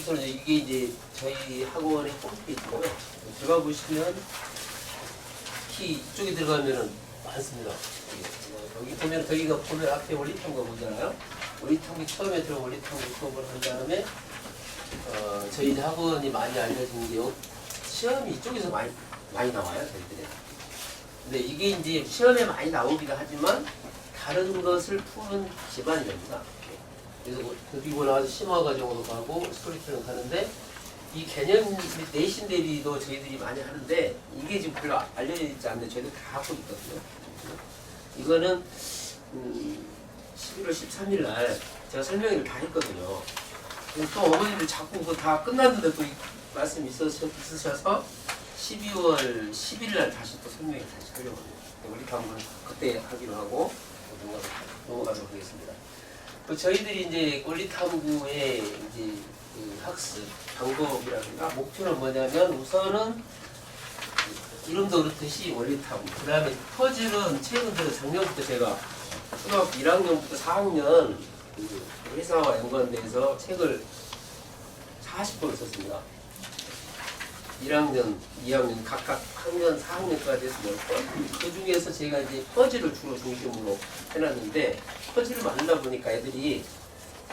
우선 이게 이제 저희 학원의 홈페이지고요. 들어가 보시면 특히 이쪽에 들어가면은 많습니다. 여기 보면 저희가 보면 앞에 원리탐구 보잖아요. 원리탐구 처음에 들어 원리탐구 수업을 한 다음에 저희 학원이 많이 알려진 게 시험이 이쪽에서 많이 나와요, 저희들이. 근데 이게 이제 시험에 많이 나오기도 하지만 다른 것을 푸는 기반이 됩니다. 그래서 그리고 나서 심화 과정으로 가고 스토리텔링 가는데 이 개념 및 내신 대비도 저희들이 많이 하는데 이게 지금 별로 알려져 있지 않는데 저희들 다 하고 있거든요. 이거는 11월 13일 날 제가 설명회를 다 했거든요. 또 어머님들 자꾸 그거 다 끝났는데 또 말씀 있으셔서 12월 10일 날 다시 또 설명회 다시 하려고 합니다. 우리 다음은 그때 하기로 하고 넘어가도록 하겠습니다. 저희들이 이제 원리탐구의 이제 그 학습 방법이라든가 목표는 뭐냐면 우선은 이름도 그렇듯이 원리탐구. 그 다음에 퍼즐은 최근 들어 작년부터 제가 초등학교 1학년부터 4학년 그 회사와 연관돼서 책을 40권을 썼습니다. 1학년, 2학년 각각 학년 4학년까지 해서 10권. 그 중에서 제가 이제 퍼즐을 주로 중심으로 해놨는데 퍼즐을 만들다 보니까 애들이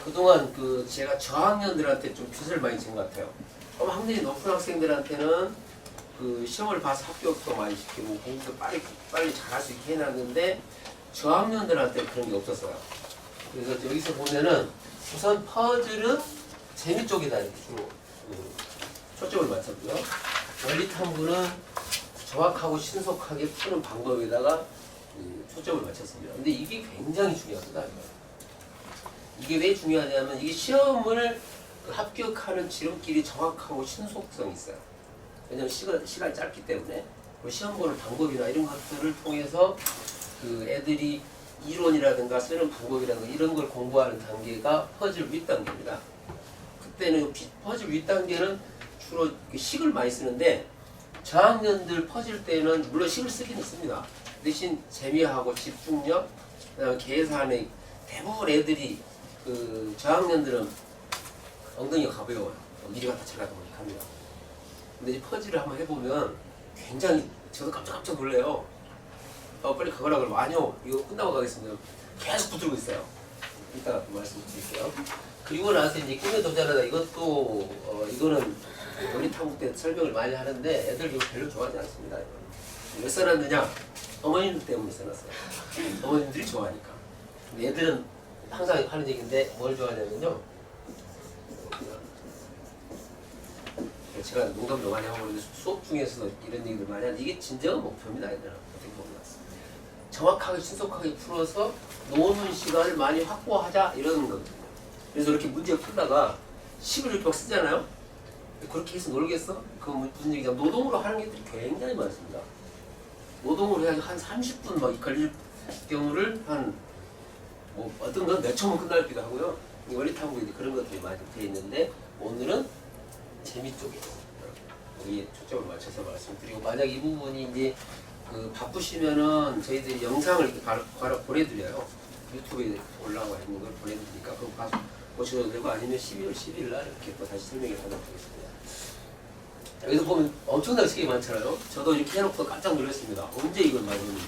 그동안 그 제가 저학년들한테 좀 빚을 많이 진 것 같아요. 학년이 높은 학생들한테는 그 시험을 봐서 합격도 많이 시키고 공부도 빨리 잘할 수 있게 해놨는데 저학년들한테 그런 게 없었어요. 그래서 여기서 보면은 우선 퍼즐은 재미 쪽에다 이렇게 주로 초점을 맞췄고요. 원리탐구는 정확하고 신속하게 푸는 방법에다가 초점을 맞췄습니다. 근데 이게 굉장히 중요합니다. 이게 왜 중요하냐면 이게 시험을 합격하는 지름길이 정확하고 신속성이 있어요. 왜냐하면 시간이 짧기 때문에 시험 보는 방법이나 이런 것들을 통해서 그 애들이 이론이라든가 쓰는 방법이라든가 이런 걸 공부하는 단계가 퍼즐 윗단계입니다. 그때는 퍼즐 윗단계는 주로 식을 많이 쓰는데 저학년들 퍼즐 때는 물론 식을 쓰긴 있습니다. 대신 재미하고 집중력, 그다음에 계산에 대부분 애들이 그 저학년들은 엉덩이가 가벼워요. 미리 갖다 잘라도 합니다. 근데 이 퍼즐을 한번 해보면 굉장히 저도 깜짝 놀래요. 빨리 가거라 그러면 아니요, 이거 끝나고 가겠습니다. 계속 붙들고 있어요. 이따가 또 말씀드릴게요. 그리고 나서 이제 꿈에 도전하다 이것도 이거는 원리탐구 때 설명을 많이 하는데 애들 이거 별로 좋아하지 않습니다. 왜 써놨느냐? 어머님들 때문에 써놨어요. 어머님들이 좋아하니까. 근데 애들은 항상 하는 얘기인데 뭘 좋아하냐면요. 제가 농담도 많이 하고 그러는데 수업 중에서 이런 얘기를 많이 하는데 이게 진정한 목표입니다. 애들은 어떻게 보면 정확하게 신속하게 풀어서 노는 시간을 많이 확보하자 이러는 거거든요. 그래서 이렇게 문제 풀다가 식을 이렇게 막 쓰잖아요. 그렇게 해서 놀겠어? 그 무슨 얘기냐면 노동으로 하는 게 굉장히 많습니다. 노동으로 해야지 한 30분 막 걸릴 경우를 뭐 어떤 건 몇 초면 끝날기도 하고요. 원리탐구에 그런 것들이 많이 되어 있는데 오늘은 재미 쪽에 여기에 초점을 맞춰서 말씀드리고 만약 이 부분이 이제 그 바쁘시면은 저희들이 영상을 이렇게 바로 보내드려요. 유튜브에 올라와 있는 걸 보내드리니까 그거 봐서 보셔도 되고 아니면 12월 10일 날 이렇게 또 다시 설명을 하도록 하겠습니다. 여기서 보면 엄청나게 책이 많잖아요. 저도 이렇게 해놓고 깜짝 놀랐습니다. 언제 이걸 만드는지.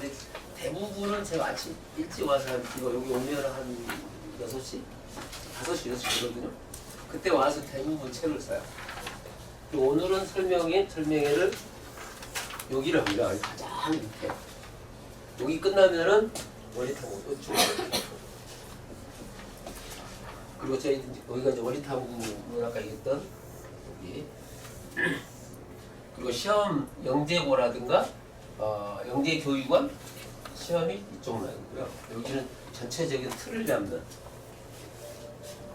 근데 대부분은 제가 아침 일찍 와서 이거 여기 오면 한 6시? 5시, 6시 되거든요. 그때 와서 대부분 책을 써요. 그리고 오늘은 설명회를 여기를 합니다. 가장 밑에. 여기 끝나면은 원리탐구 또 쭉. 그리고 저희 여기가 이제 원리탐구는 아까 얘기했던 여기. 그리고 시험 영재고라든가 영재교육원 시험이 이쪽 라인이고요. 여기는 전체적인 틀을 잡는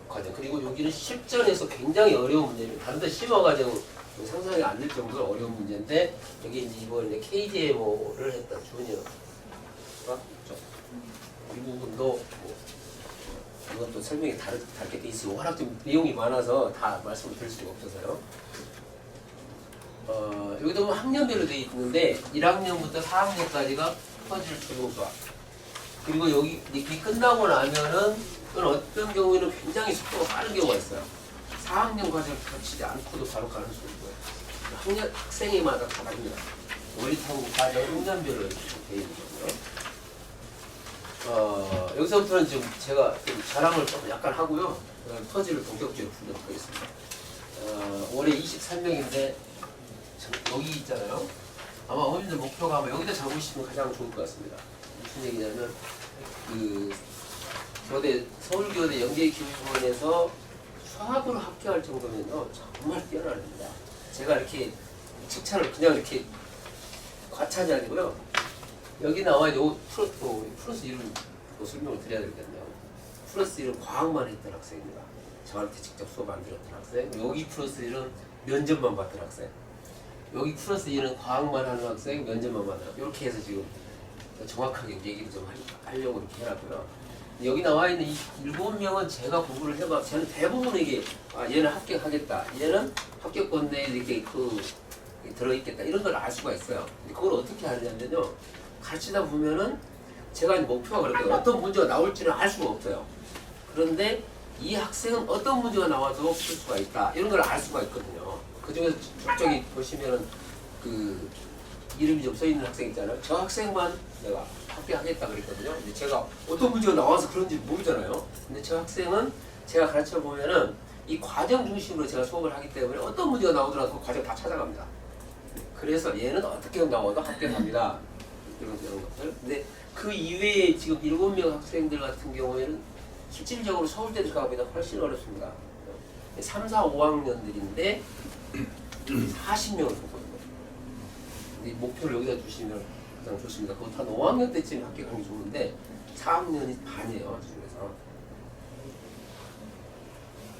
과정. 그리고 여기는 실전에서 굉장히 어려운 문제입니다. 다른 데 심화 과정 상상이 안 될 정도로 어려운 문제인데 여기 이제 이번에 KGMO를 했던 주니어가 있죠. 이 부분도 이것도 설명이 다르게 돼 있어요. 워낙 좀 내용이 많아서 다 말씀을 드릴 수가 없어서요. 여기도 보면 학년별로 되어 있는데 1학년부터 4학년까지가 퍼즐 적용수학. 그리고 여기 끝나고 나면은 어떤 경우에는 굉장히 속도가 빠른 경우가 있어요. 4학년 과정을 거치지 않고도 바로 가는 수고요. 학생마다 다 다릅니다. 원리탐구 과정 학년별로 이렇게 되어 있는 거고요. 여기서부터는 지금 제가 좀 자랑을 좀 약간 하고요. 퍼즐을 본격적으로 풀어보겠습니다. 올해 23명인데 여기 있잖아요. 아마 어머님들 목표가 아마 여기다 잡으시면 가장 좋을 것 같습니다. 무슨 얘기냐면 서울교대 연계기술원에서 수학으로 합격할 정도면요 정말 뛰어납니다. 제가 이렇게 칭찬을 그냥 이렇게 과찬이 아니고요. 여기 나와 있는 플러스 1은 설명을 드려야 되겠네요. 플러스 1은 과학만 했던 학생입니다. 저한테 직접 수업 안 들었던 학생. 여기 플러스 1은 면접만 봤던 학생. 여기 플러스 1은 과학만 하는 학생, 면접만 받는 학생. 이렇게 해서 지금 정확하게 얘기를 좀 하려고 이렇게 해놨고요. 여기 나와 있는 이 7명은 제가 공부를 해봐. 저는 대부분 이게 얘는 합격하겠다. 얘는 합격권 내에 이렇게 들어있겠다. 이런 걸 알 수가 있어요. 근데 그걸 어떻게 하느냐면요. 가르치다 보면은 제가 목표가 그렇게 어떤 문제가 나올지는 알 수가 없어요. 그런데 이 학생은 어떤 문제가 나와도 풀 수가 있다. 이런 걸 알 수가 있거든요. 그 중에서 저기 보시면은 이름이 좀 써 있는 학생 있잖아요. 저 학생만 내가 합격하겠다 그랬거든요. 근데 제가 어떤 문제가 나와서 그런지 모르잖아요. 근데 저 학생은 제가 가르쳐 보면은 이 과정 중심으로 제가 수업을 하기 때문에 어떤 문제가 나오더라도 그 과정 다 찾아갑니다. 그래서 얘는 어떻게 나와도 합격합니다. 이런 것들. 근데 그 이외에 지금 7명 학생들 같은 경우에는 실질적으로 서울대 들어가기보다 훨씬 어렵습니다. 3, 4, 5학년들인데 40명을 보고 있는 거예요. 목표를 여기다 두시면 가장 좋습니다. 그것도 한 5학년 때쯤 합격하는 게 좋은데 4학년이 반이에요. 중에서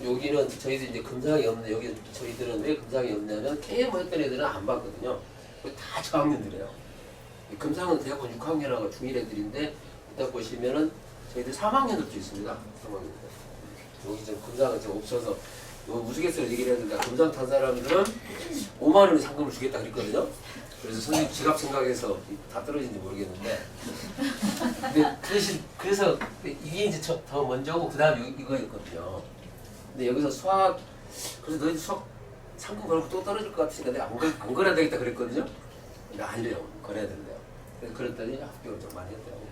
여기는 저희들 이제 금상이 없는데 여기 저희들은 왜 금상이 없냐면 KM 했던 애들은 안 봤거든요. 다 저학년들이에요. 금상은 대학원 6학년하고 중1 애들인데 이따 보시면은 저희들 3학년들도 있습니다. 3학년들. 여기 좀 금상은 좀 없어서 우스갯소리로 얘기를 했는데 금상 탄 사람들은 5만 원의 상금을 주겠다 그랬거든요. 그래서 선생님 지갑 생각해서 다 떨어진지 모르겠는데 근데 그래서 이게 이제 더 먼저고 그 다음 이거였거든요. 근데 여기서 수학 그래서 너희 수학 상금 걸고 또 떨어질 것 같으니까 내가 안 걸어야 되겠다 그랬거든요. 근데 아니래요. 걸어야 된대요. 그래서 그랬더니 합격을 좀 많이 했대요.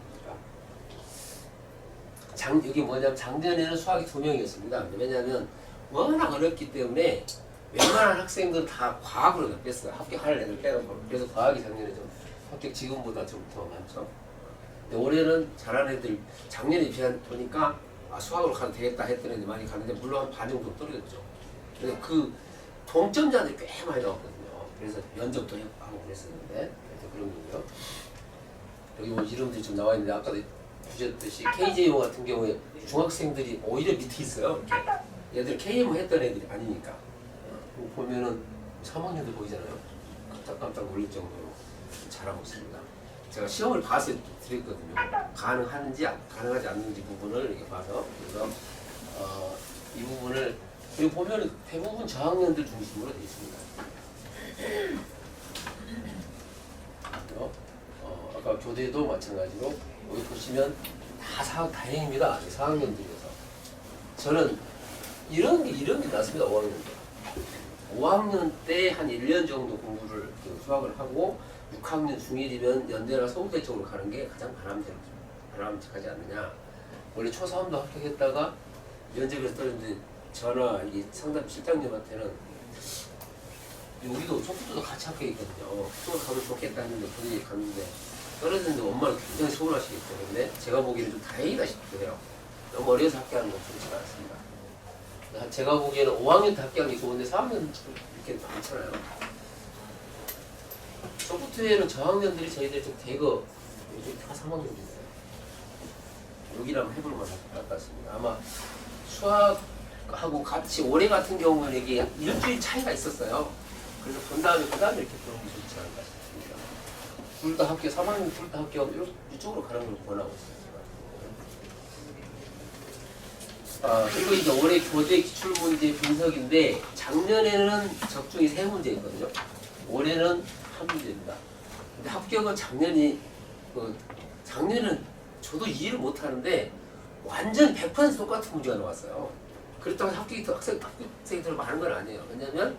여기 뭐냐면 작년에는 수학이 2명이었습니다. 왜냐하면 워낙 어렵기 때문에 웬만한 학생들은 다 과학으로 뺐어요. 합격할 애들 빼놓고. 그래서 과학이 작년에 좀 합격 지금보다 좀 더 많죠. 근데 올해는 잘하는 애들 작년에 보니까 수학으로 가도 되겠다 했던 애들 많이 가는데 물론 한 반 정도 떨어졌죠. 그래서 그 동점자들이 꽤 많이 나왔거든요. 그래서 면접도 하고 그랬었는데 그래서 그런 거고요. 여기 뭐 이름들이 좀 나와 있는데 아까도 보셨듯이 KJO 같은 경우에 중학생들이 오히려 밑에 있어요. 이렇게. 얘들 KM 했던 애들이 아니니까. 보면은 3학년도 보이잖아요. 깜짝깜짝 놀랄 정도로 잘하고 있습니다. 제가 시험을 봐서 드렸거든요. 가능하는지 가능하지 않는지 부분을 이렇게 봐서 그래서 이 부분을 여기 보면은 대부분 저학년들 중심으로 되어 있습니다. 아까 교대도 마찬가지로 여기 보시면 다 다행입니다. 4학년들에서 저는 이런 게 낫습니다. 5학년 때 5학년 때 한 1년 정도 공부를 수학을 하고 6학년 중1이면 연대나 서울대 쪽으로 가는 게 가장 바람직하지 않느냐. 원래 초3도 합격했다가 면접에서 떨어졌는데 저나 이 상담 실장님한테는 여기도 속도도 같이 합격했거든요. 그쪽으로 가면 좋겠다 했는데 본인이 갔는데 떨어졌는데 엄마는 굉장히 서운하시기 때문에 제가 보기에는 좀 다행이다 싶기도 해요. 너무 어려서 합격하는 건 좋지 않습니다. 제가 보기에는 5학년 때 합격하는 게 좋은데 4학년 이렇게 많잖아요. 소프트웨어는 저학년들이 저희들이 좀 대거 요즘 다 3학년인데 여기를 한번 해볼 만할 것 같습니다. 아마 수학하고 같이 올해 같은 경우는 이게 일주일 차이가 있었어요. 그래서 본 다음에 그 다음에 이렇게 보는 게 좋지 않을까 싶습니다. 둘 다 합격, 3학년 둘 다 합격 이쪽으로 가는 걸 권하고 있습니다. 그리고 이제 올해 교대 기출문제 분석인데 작년에는 적중이 3문제였거든요. 올해는 1문제입니다. 근데 합격은 작년에는 저도 이해를 못하는데 완전 100% 똑같은 문제가 나왔어요. 그렇다고 학생이 더 많은 건 아니에요. 왜냐하면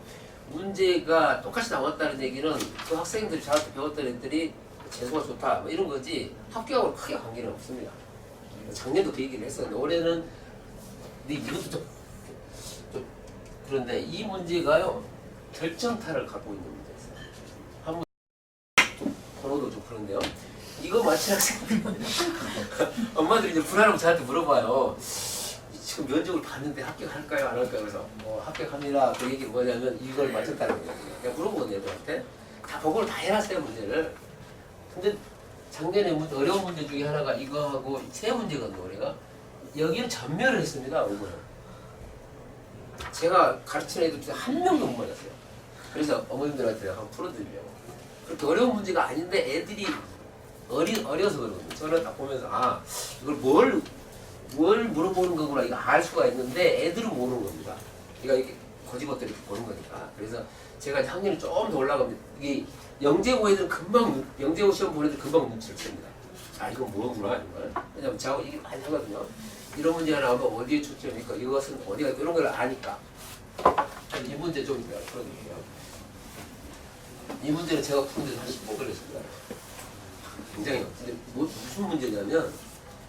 문제가 똑같이 나왔다는 얘기는 그 학생들이 저한테 배웠던 애들이 재수가 좋다 뭐 이런 거지 학교하고 크게 관계는 없습니다. 작년도 그 얘기를 했었는데 올해는 근데 이것도 좀 그런데 이 문제가요 결정타를 갖고 있는 문제였어요. 한번 좀 번호도 좀 그런데요. 이거 마치 학생들 엄마들이 이제 불안하면 저한테 물어봐요. 지금 면접을 봤는데 합격할까요 안 할까요? 그래서 합격합니다. 그 얘기가 뭐냐면 이걸 맞췄다는 거예요. 그냥 물어보거든요 애들한테. 다 보고를 다 해놨어요 문제를. 근데 작년에 어려운 문제 중에 하나가 이거하고 세 문제거든요 우리가. 여기는 전멸을 했습니다. 5번은. 제가 가르치는 애들 중에 한 명도 못 맞았어요. 그래서 어머님들한테 한번 풀어드리려고. 그렇게 어려운 문제가 아닌데 애들이 어려서 그러거든요. 저는 딱 보면서 이걸 뭘 물어보는 거구나 이거 알 수가 있는데 애들은 모르는 겁니다. 그러니까 이게 거지것들이 이렇게 보는 거니까. 그래서 제가 이제 학년이 조금 더 올라가면 이게 영재고 애들은 금방 영재고 시험 보는 애들 금방 눈치를 챕니다. 이건 뭐구나 이걸. 왜냐면 저하고 얘기 많이 하거든요. 이런 문제가 나오면 어디에 초점이니까 이것은 어디가 이런 걸 아니까. 이 문제 좀 이따 풀어드릴게요. 이 문제는 제가 푸는데 한 10분 걸렸습니다. 굉장히 근데 무슨 문제냐면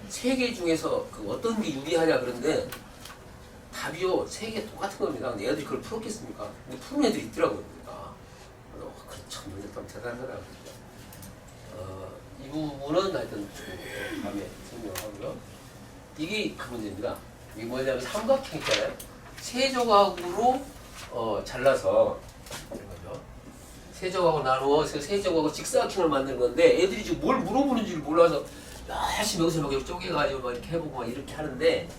세 개 중에서 그 어떤 게 유리하냐 그런데 답이요 세 개 똑같은 겁니다. 근데 애들이 그걸 풀었겠습니까? 근데 푸는 애들이 있더라고요. 참 좀 대단하다. 이 부분은 하여튼 다음에 설명하고요. 이게 그 문제입니다. 이게 뭐냐면 삼각형 있잖아요. 세 조각으로 잘라서 이런 거죠. 세 조각으로 나누어 세 조각으로 직사각형을 만드는 건데 애들이 지금 뭘 물어보는지를 몰라서 열심히 여기서 막 이렇게 쪼개가지고 막 이렇게 해보고 막 이렇게 하는데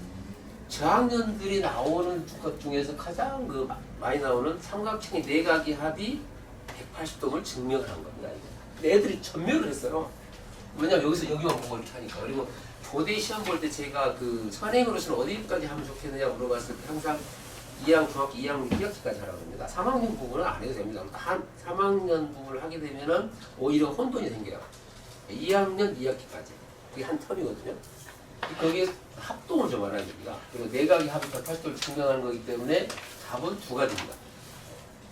저학년들이 나오는 것 중에서 가장 그 많이 나오는 삼각형의 내각의 합이 180도를 증명을 한 겁니다. 근데 애들이 전멸을 했어요. 왜냐면 여기서 여기만 보고 이렇게 하니까. 그리고 교대 시험 볼 때 제가 그 선행으로서는 어디까지 하면 좋겠느냐 물어봤을 때 항상 2학 중학교 2학년 2학기까지 하라고 합니다. 3학년 부분은 안 해도 됩니다. 3학년 부분을 하게 되면은 오히려 혼돈이 생겨요. 2학년 2학기까지. 그게 한 텀이거든요. 거기에 합동을 좀 알아야 됩니다. 그리고 내각의 합이 180도를 증명하는 거기 때문에 답은 두 가지입니다.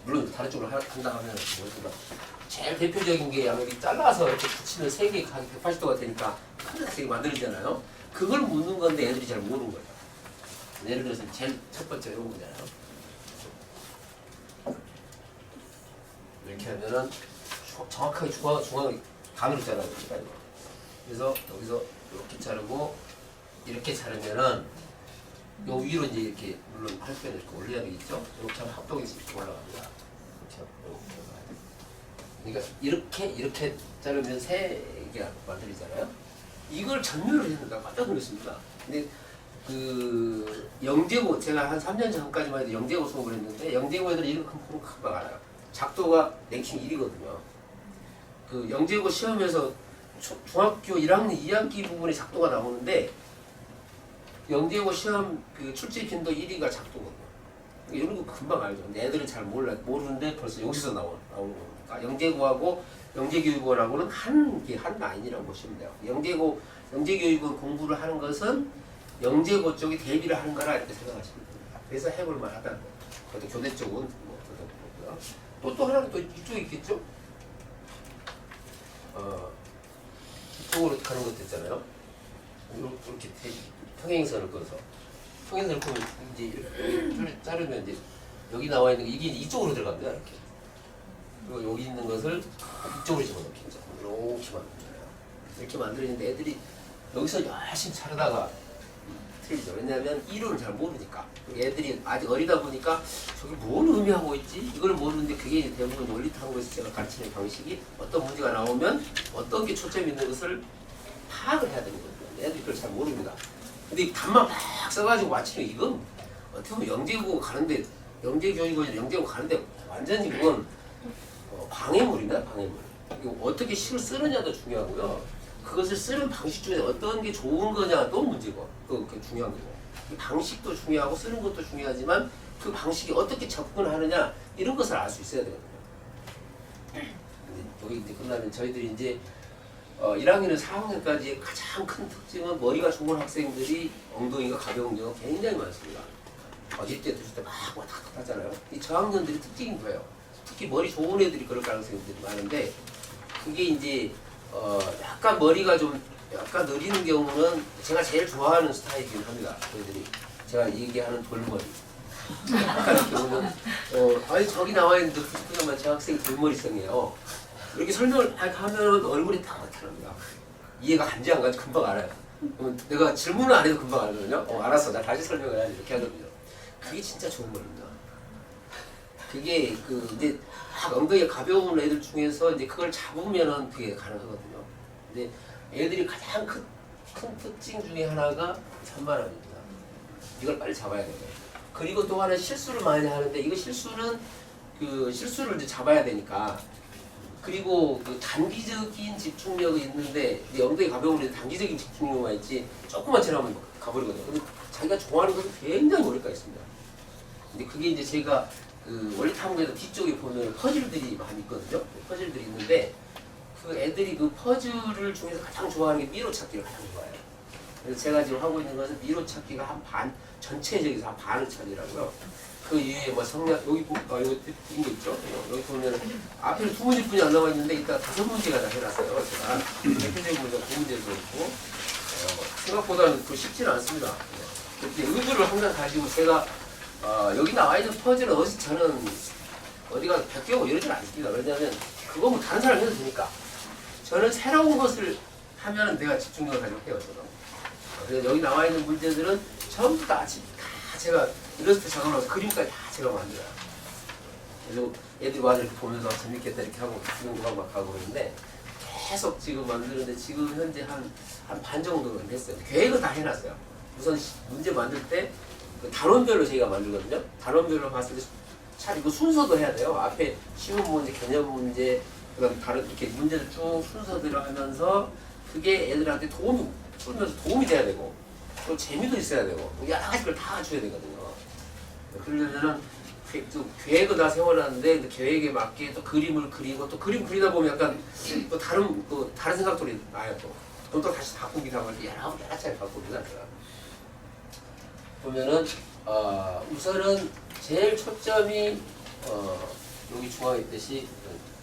물론 다른 쪽으로 한다 하면 뭐였구나. 제일 대표적인 게 여기 잘라서 이렇게 붙이면 세 개의 각이 180도가 되니까 큰 색이 만들어지잖아요. 그걸 묻는 건데 애들이 잘 모르는 거예요. 예를 들어서 제일 첫 번째 이런 거잖아요. 이렇게 하면은 정확하게 중앙을 가늘어 잘라야 됩니다. 그래서 여기서 이렇게 자르고 이렇게 자르면은 요 위로 이제 이렇게 물론 할 때는 이렇게 올려야 되겠죠. 이렇게 하면 합동이 이렇게 올라갑니다. 그러니까 이렇게 자르면 세 개가 만들어지잖아요. 이걸 전멸을 했는데 깜짝 놀랐습니다. 근데 그 영재고 제가 한 3년 전까지만 해도 영재고 수업을 했는데 영재고 애들은 이렇게 보면 금방 알아요. 작도가 랭킹 1위거든요. 그 영재고 시험에서 중학교 1학년 2학기 부분에 작도가 나오는데 영재고 시험 그 출제 빈도 1위가 작도거든요. 이런 거 금방 알죠. 근데 애들은 잘 모르는데 벌써 여기서 나오는 거니까. 영재고하고 영재교육원하고는 한 라인이라고 보시면 돼요. 영재교육원 공부를 하는 것은 영재고 쪽이 대비를 하는 거라 이렇게 생각하시면 됩니다. 그래서 해볼 만하다는 거예요. 그것도 교대 쪽은 뭐 그렇고요. 또 하나는 또 이쪽에 있겠죠? 이쪽으로 가는 것도 있잖아요. 이렇게 평행선을 그어서 평행선을 그으면 이제 이렇게 자르면 이제 여기 나와 있는 게 이게 이쪽으로 들어갑니다. 이렇게. 그리고 여기 있는 것을 이쪽으로 집어넣겠죠. 이렇게 만들어요. 이렇게 만들어지는데 애들이 여기서 열심히 자르다가 틀리죠. 왜냐하면 이론을 잘 모르니까. 애들이 아직 어리다 보니까 저게 뭘 의미하고 있지? 이걸 모르는데 그게 대부분 원리 탐구에서 제가 가르치는 방식이 어떤 문제가 나오면 어떤 게 초점이 있는 것을 파악을 해야 되는 거예요. 애들이 그걸 잘 모릅니다. 근데 답만 막 써가지고 맞히면 이건 어떻게 보면 영재고 가는데 영재교육원이나 영재고 가는데 완전히 그건 방해물이다 방해물. 이거 어떻게 시를 쓰느냐도 중요하고요. 그것을 쓰는 방식 중에 어떤 게 좋은 거냐도 문제고 그게 중요한 거고. 방식도 중요하고 쓰는 것도 중요하지만 그 방식이 어떻게 접근하느냐 이런 것을 알 수 있어야 되거든요. 여기 이제 끝나면 저희들이 이제 1학년에서 4학년까지의 가장 큰 특징은 머리가 좋은 학생들이 엉덩이가 가벼운 경우가 굉장히 많습니다. 어디 때 드실 때막 왔다 갔다 하잖아요. 이 저학년들이 특징인 거예요. 특히 머리 좋은 애들이 그럴 가능성이 많은데 그게 이제 약간 머리가 좀 약간 느리는 경우는 제가 제일 좋아하는 스타일이긴 합니다. 저희들이 제가 얘기하는 돌머리. 약간 경우는 아니 저기 나와 있는데 그냥 제 학생이 돌머리성이에요. 이렇게 설명을 하면 얼굴이 다 나타납니다. 이해가 간지 안 간지 금방 알아요. 내가 질문을 안 해도 금방 알거든요. 알았어, 나 다시 설명을 해야지 이렇게 하거든요. 그게 진짜 좋은 겁니다. 그게 이제 막 엉덩이가 가벼운 애들 중에서 이제 그걸 잡으면은 그게 가능하거든요. 근데 애들이 가장 큰 특징 중에 하나가 산만합니다. 이걸 빨리 잡아야 돼요. 그리고 또 하나 실수를 많이 하는데 이거 실수는 실수를 이제 잡아야 되니까 그리고 단기적인 집중력이 있는데 엉덩이 가벼운 애들 단기적인 집중력만 있지 조금만 지나면 가버리거든요. 근데 자기가 좋아하는 것은 굉장히 오래가 있습니다. 근데 그게 이제 제가 원리 탐구에서 뒤쪽에 보면 퍼즐들이 많이 있거든요. 퍼즐들이 있는데 그 애들이 그 퍼즐을 중에서 가장 좋아하는 게 미로 찾기를 가장 좋아해요. 그래서 제가 지금 하고 있는 것은 미로 찾기가 한 반, 전체적에서 한 반을 찾으라고요. 그 이외에 뭐 성략, 여기 이거 뜬거 있죠? 여기 보면 앞에는 2문제뿐이 안 나와 있는데 이따 5문제가 다 해놨어요. 제가 대표적인 문제 2문제도 있고 생각보다는 쉽지는 않습니다. 이렇게 의도를 항상 가지고 제가 여기 나와 있는 퍼즐은 저는 어디가 베끼고 이러진 않습니다. 왜냐하면 그거 뭐 다른 사람이 해도 되니까. 저는 새로운 것을 하면 내가 집중력을 가지고 해요. 저는. 그래서 여기 나와 있는 문제들은 전부 다 제가 일러스트 작업하면서 그림까지 다 제가 만들어요. 그래서 애들이 와서 이렇게 보면서 재밌겠다 이렇게 하고 지금도 막 하고 있는데 계속 지금 만드는데 지금 현재 한 반 정도는 됐어요. 계획은 다 해놨어요. 우선 문제 만들 때 단원별로 저희가 만들거든요. 단원별로 봤을 때 이거 순서도 해야 돼요. 앞에 쉬운 문제, 개념 문제, 그다음 다른 이렇게 문제를 쭉 순서대로 하면서 그게 애들한테 풀면서 도움이 돼야 되고 또 재미도 있어야 되고 여러 가지 걸 다 갖춰야 되거든요. 그러려면은 계획을 다 세워놨는데 계획에 맞게 또 그림을 그리고 또 그림 그리다 보면 약간 또 다른 생각들이 나요. 또 다시 바꾸기도 하고 여러 차례 바꾸기도 하더라고요. 보면은 우선은 제일 초점이 여기 중앙에 있듯이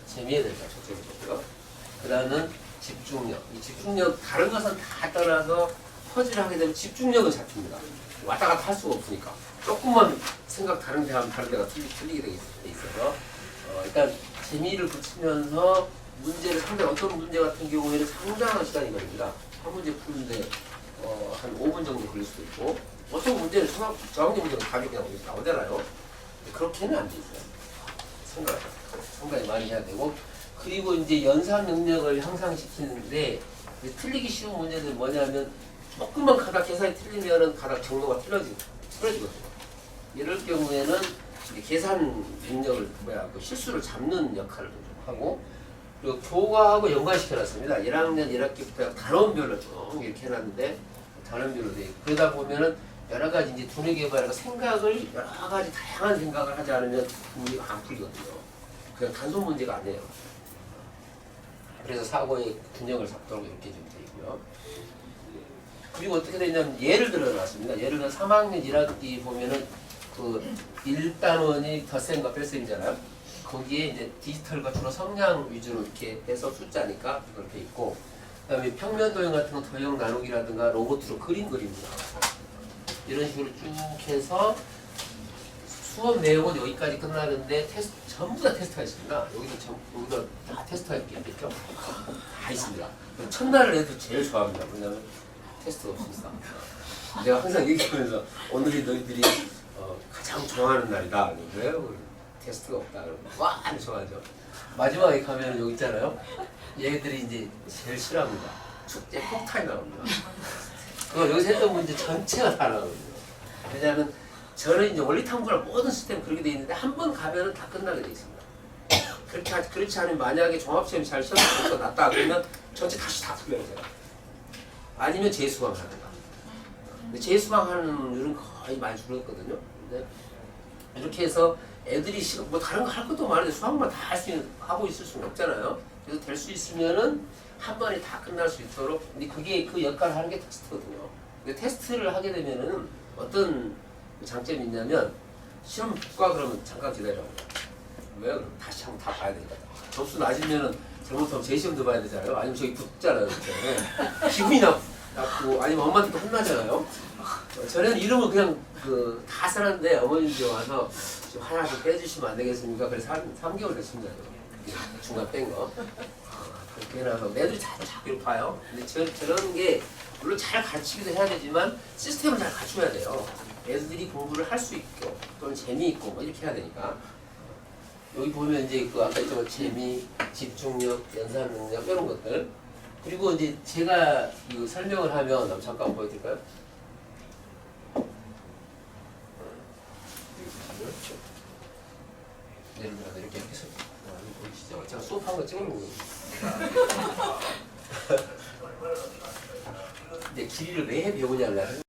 재미에 대해서 초점이 있고요. 그 다음은 집중력. 이 집중력 다른 것은 다 떠나서 퍼즐을 하게 되면 집중력은 잡힙니다. 왔다 갔다 할 수가 없으니까 조금만 생각 다른 데 하면 다른 데가 틀리게 돼 있어서 일단 재미를 붙이면서 문제를 상당히 어떤 문제 같은 경우에는 상당한 시간이 걸립니다. 한 문제 푸는데 한 5분 정도 걸릴 수도 있고 어떤 문제는 저학년 문제는 가볍게 나오잖아요. 그렇게는 안 돼 있어요. 생각이 많이 해야 되고 그리고 이제 연산 능력을 향상시키는데 틀리기 쉬운 문제는 뭐냐면 조금만 가닥 계산이 틀리면은 가닥 정도가 틀어지거든요. 이럴 경우에는 계산 능력을 실수를 잡는 역할을 좀 하고 그리고 교과하고 연관시켜놨습니다. 1학년 1학기부터 단원별로 쭉 이렇게 해놨는데 단원별로 돼 있고 그러다 보면은 여러 가지 이제 두뇌 개발과 생각을 여러 가지 다양한 생각을 하지 않으면 문제가 안 풀리거든요. 그냥 단순 문제가 아니에요. 그래서 사고의 균형을 잡도록 이렇게 좀 돼 있고요. 그리고 어떻게 되냐면 예를 들어 놨습니다. 예를 들어 3학년 1학기 보면은 1단원이 덧셈과 뺄셈이잖아요. 거기에 이제 디지털과 주로 성량 위주로 이렇게 해서 숫자니까 그렇게 있고 그다음에 평면 도형 같은 건 도형 나누기라든가 로봇으로 그림 그립니다. 이런 식으로 쭉 해서 수업 내용은 여기까지 끝나는데 전부 다 테스트가 있습니다. 여기도 다 테스트가 있겠죠? 다 있습니다. 첫날을 해도 제일 좋아합니다. 왜냐하면 테스트가 없으니까. 내가 항상 얘기하면서 오늘이 너희들이 가장 좋아하는 날이다. 왜요? 테스트가 없다. 그러면 와! 좋아하죠. 마지막에 가면 여기 있잖아요. 얘들이 이제 제일 싫어합니다. 축제 폭탄이 나옵니다. 여기서 했던 문제 전체가 다 나오거든요. 왜냐하면 저는 이제 원리 탐구랑 모든 시스템 그렇게 돼 있는데 한 번 가면은 다 끝나게 돼 있습니다. 그렇지 않으면 만약에 종합시험 잘 시험에서 났다 그러면 전체 다시 다 틀려요 제가. 아니면 재수강하는가. 근데 재수강하는 율은 거의 많이 줄었거든요. 근데 이렇게 해서 애들이 뭐 다른 거 할 것도 많은데 수학만 다 하고 있을 수는 없잖아요. 그래서 될 수 있으면은 한 번에 다 끝날 수 있도록. 근데 그게 그 역할을 하는 게 테스트거든요. 근데 테스트를 하게 되면은 어떤 장점이 있냐면 시험 봐 그러면 잠깐 기다려. 왜? 그럼 다시 한번 다 봐야 되니까. 점수 낮으면은 잘못하면 재시험도 봐야 되잖아요. 아니면 저기 붙잖아요. 그때. 기분이 나쁘고 아니면 엄마한테도 혼나잖아요. 저는 이름을 그냥 다 써놨는데 어머님이 와서 좀 하나 좀 빼주시면 안 되겠습니까? 그래서 3개월 됐습니다. 중간 뺀 거. 그렇게 해놔서 애들이 자꾸 이렇게 봐요. 근데 저런 게 물론 잘 가르치기도 해야 되지만 시스템을 잘 갖춰야 돼요. 애들이 공부를 할 수 있고 또는 재미있고 뭐 이렇게 해야 되니까. 여기 보면 이제 아까 했던 재미, 집중력, 연산 능력 이런 것들. 그리고 이제 제가 설명을 하면 잠깐 보여드릴까요? 예를 들어 이렇게 해서 보이시죠? 제가 수업한 거 찍어놓은 거예요. 근데 길이를 왜 배우냐면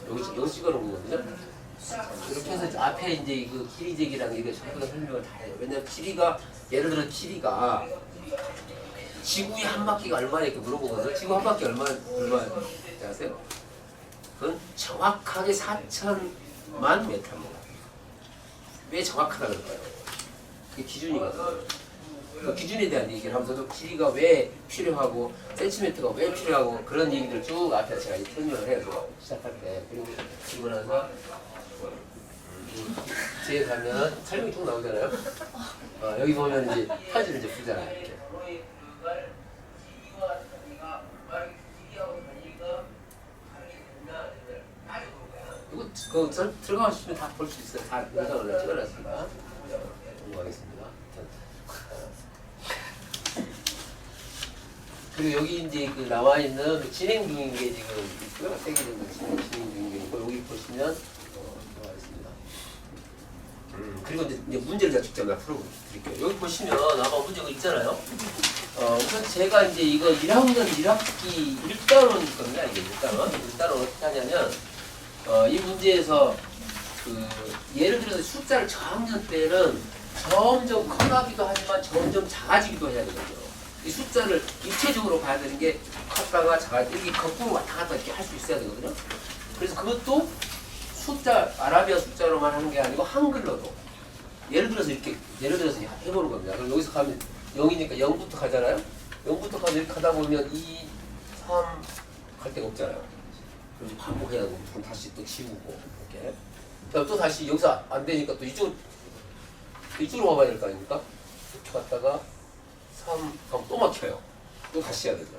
여기 찍어놓은 거거든요. 이렇게 해서 앞에 이제 길이 제기랑 이게 전부 다 설명을 다 해요. 왜냐면 길이가 예를 들어 길이가 지구의 한 바퀴가 얼마나 이렇게 물어보거든요. 지구 한 바퀴 얼마인지 아세요? 그건 정확하게 4,000만 메타입니다. 왜 정확하다 그럴까요? 그게 기준이거든요. 그 기준에 대한 얘기를 하면서도 길이가 왜 필요하고 센티미터가 왜 필요하고 그런 얘기들 쭉 앞에 제가 설명을 해요. 시작할 때. 그리고 나서 뒤에 가면 설명이 쭉 나오잖아요. 여기 보면 이제 퍼즐을 이제 풀잖아요. 이렇게. 이거 들어가시면 다 볼 수 있어요. 다 영상을 찍어놨습니다. 공부하겠습니다. 그리고 여기 이제 나와 있는 진행 중인 게 지금 있고요. 세개 정도 진행 중인 게 있고 여기 보시면 나와 있습니다. 그리고 이제 문제를 제가 직접 풀어드릴게요. 여기 보시면 아마 문제가 있잖아요. 우선 제가 이제 이거 1학년 1학기 1단원 있거든요. 이게 1단원 어떻게 하냐면 이 문제에서 예를 들어서 숫자를 저학년 때는 점점 커가기도 하지만 점점 작아지기도 해야 되거든요. 이 숫자를 입체적으로 봐야 되는 게 컸다가 작아지기 거꾸로 왔다 갔다 이렇게 할 수 있어야 되거든요. 그래서 그것도 아라비아 숫자로만 하는 게 아니고 한글로도 예를 들어서 해보는 겁니다. 그럼 여기서 가면 0이니까 0부터 가잖아요. 0부터 가면 이렇게 하다 보면 2, 3 갈 데가 없잖아요. 그럼 반복해야 되고 그럼 다시 또 지우고 이렇게. 그다음 또 다시 여기서 안 되니까 또 이쪽으로 와봐야 될 거 아닙니까? 이렇게 갔다가 3 하면 또 막혀요. 또 다시 해야 되죠.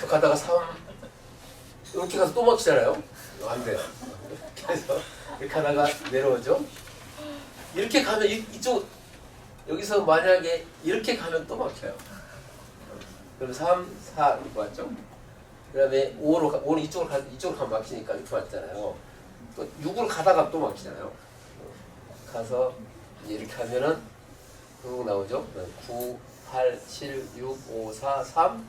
가다가 3 이렇게 가서 또 막히잖아요. 안 돼요. 그래서 이렇게 하다가 내려오죠. 이렇게 가면 여기서 만약에 이렇게 가면 또 막혀요. 그럼 3, 4 이렇게 왔죠. 그 다음에 5는 이쪽으로 가면 막히니까 이렇게 왔잖아요. 또 6으로 가다가 또 막히잖아요. 가서 이렇게 하면은 그거 나오죠. 9, 8, 7, 6, 5, 4, 3,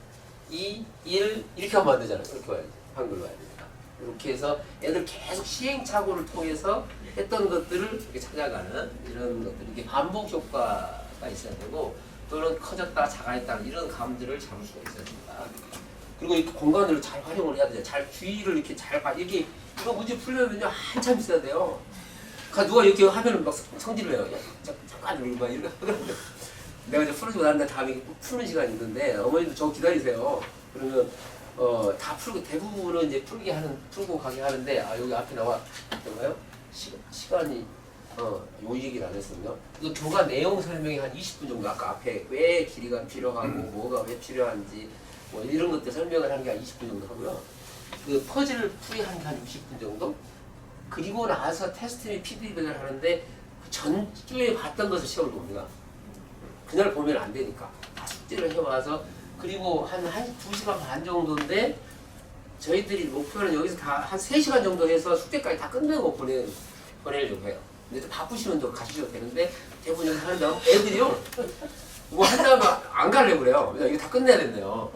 2, 1 이렇게 하면 안 되잖아요. 이렇게 와야지. 한글로 와야 되니까. 이렇게 해서 애들 계속 시행착오를 통해서 했던 것들을 이렇게 찾아가는 이런 것들. 이게 반복 효과가 있어야 되고 또는 커졌다 작아졌다 이런 감들을 잡을 수가 있어야 됩니다. 그리고 이 공간을 잘 활용을 해야 돼요. 잘 주의를 이렇게 잘 봐. 이거 문제 풀려면요 한참 있어야 돼요. 누가 이렇게 하면은 막 성질을 내요. 잠깐 이러고 막 이러고 그러는데 내가 이제 풀어주고 난 다음에 푸는 시간이 있는데 어머니도 저 기다리세요. 그러면 다 풀고 대부분은 이제 풀고 가게 하는데 여기 앞에 나와 있던가요? 시간이 요 얘기를 안 했었군요. 이거 교과 내용 설명이 한 20분 정도 아까 앞에 왜 길이가 필요하고 뭐가 왜 필요한지 뭐 이런 것들 설명을 한 게 한 20분 정도 하고요. 그 퍼즐 풀이 한 60분 정도? 그리고 나서 테스트 및 피드백을 하는데 전주에 봤던 것을 시험을 봅니다. 그날 보면 안 되니까 다 숙제를 해와서 그리고 한 2시간 반 정도인데 저희들이 목표는 여기서 다 한 3시간 정도 해서 숙제까지 다 끝내고 보내려고 해요. 근데 또 바쁘시면 또 가셔도 되는데 대부분 여기 하는데 애들이요 뭐 한다면 안 가려고 그래요. 이거 다 끝내야 된대요.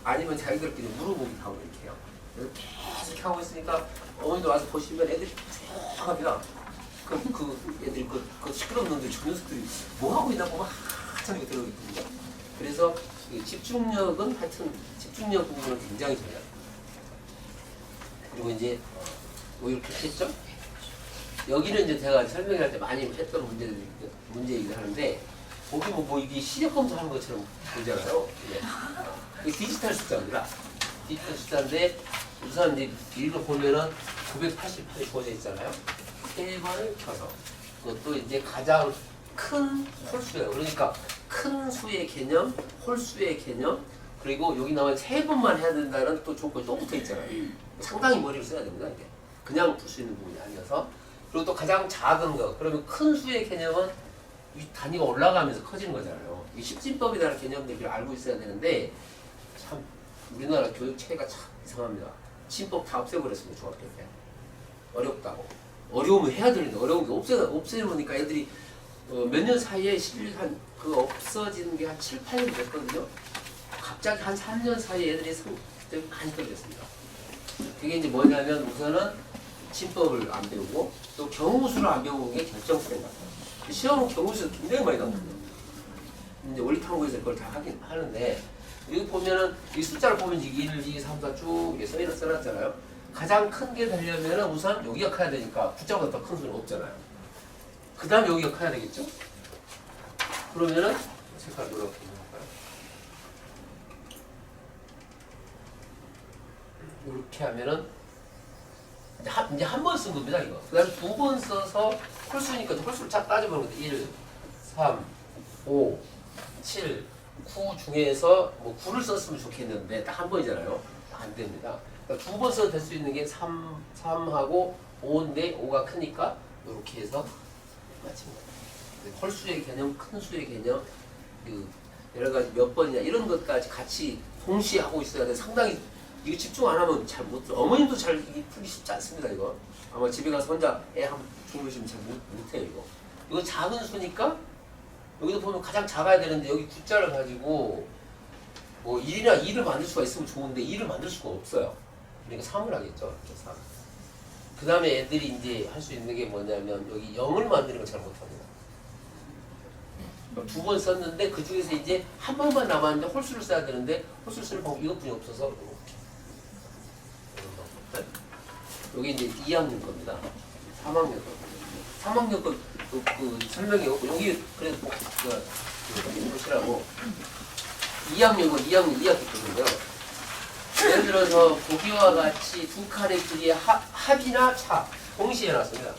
아니면 자기들끼리 물어보기 하고 이렇게 해요. 그래서 계속 이렇게 하고 있으니까 어머니도 와서 보시면 애들이 조용합니다. 그 애들이 그 시끄러운 놈들 저 녀석들이 뭐 하고 있나 보면 한참 이거 들어있거든요. 그래서 이 집중력은 하여튼 집중력 부분은 굉장히 중요해요. 그리고 이제 뭐 이렇게 했죠? 여기는 이제 제가 설명할 때 많이 했던 문제이긴 하는데 거기 뭐 이게 시력 검사하는 것처럼 보잖아요. 네. 이게 디지털 숫자입니다. 디지털 숫자인데 우선 이제 이거 보면은 988이 보여져 있잖아요. 3번을 켜서 그것도 이제 가장 큰 홀수예요. 그러니까 큰 수의 개념, 홀수의 개념, 그리고 여기 나와 3번만 해야 된다는 또 조건이 또 붙어 있잖아요. 상당히 머리를 써야 됩니다. 이게 그냥 풀 수 있는 부분이 아니어서. 그리고 또 가장 작은 거, 그러면 큰 수의 개념은 이 단위가 올라가면서 커지는 거잖아요. 이 십진법이라는 개념들을 알고 있어야 되는데 참 우리나라 교육 체계가 참 이상합니다. 진법 다 없애버렸습니다. 중학교 때. 어렵다고. 어려우면 해야 되는데 어려운 게 없애버리니까 애들이 몇 년 사이에 실한 그 없어지는 게 한 7, 8년 됐거든요. 갑자기 한 3년 사이에 애들이 성적이 많이 떨어졌습니다. 그게 이제 뭐냐면 우선은 진법을 안 배우고 또 경우수를 안 배우는 게 결정수인 것 같아요. 시험은 경우수 굉장히 많이 나오거든요. 이제 원리탐구에서 그걸 다 하긴 하는데 여기 보면은 이 숫자를 보면 1, 2, 3, 4 쭉 써놨잖아요. 가장 큰 게 되려면 우선 여기가 커야 되니까 9자보다 더 큰 수는 없잖아요. 그 다음에 여기가 커야 되겠죠? 그러면은 색깔 노랗게 할까요? 이렇게 하면은 이제 한 번 쓴 겁니다, 이거. 그 다음에 2번 써서 홀수니까 홀수를 쫙 따져보는 거죠. 1, 3, 5, 7, 9 중에서 뭐 9를 썼으면 좋겠는데 딱 한 번이잖아요. 안 됩니다. 그러니까 2번 써도 될 수 있는 게 3하고 5인데 5가 크니까 이렇게 해서 맞춘 거예요. 홀수의 개념, 큰 수의 개념, 그 여러 가지 몇 번이냐 이런 것까지 같이 동시에 하고 있어야 돼. 상당히 이거 집중 안 하면 잘 못, 어머님도 잘 풀기 쉽지 않습니다, 이거. 아마 집에 가서 혼자 애 한번 주무시면 잘 못해요, 이거. 이거 작은 수니까, 여기도 보면 가장 작아야 되는데, 여기 9자를 가지고, 뭐 1이나 2를 만들 수가 있으면 좋은데, 2를 만들 수가 없어요. 그러니까 3을 하겠죠, 이렇게 3. 그 다음에 애들이 이제 할 수 있는 게 뭐냐면, 여기 0을 만드는 걸 잘 못합니다. 2번 썼는데, 그 중에서 이제 한 번만 남았는데, 홀수를 써야 되는데, 홀수를 쓰는 방법 이것뿐이 없어서, 여기 이제 2학년 겁니다. 3학년 거. 3학년 거 그 설명이 없고 여기 그래도 꼭 보시라고 2학년 거 2학년 2학기 거든요. 예를 들어서 보기와 같이 두 칸의 길이의 합이나 차 동시에 해놨습니다.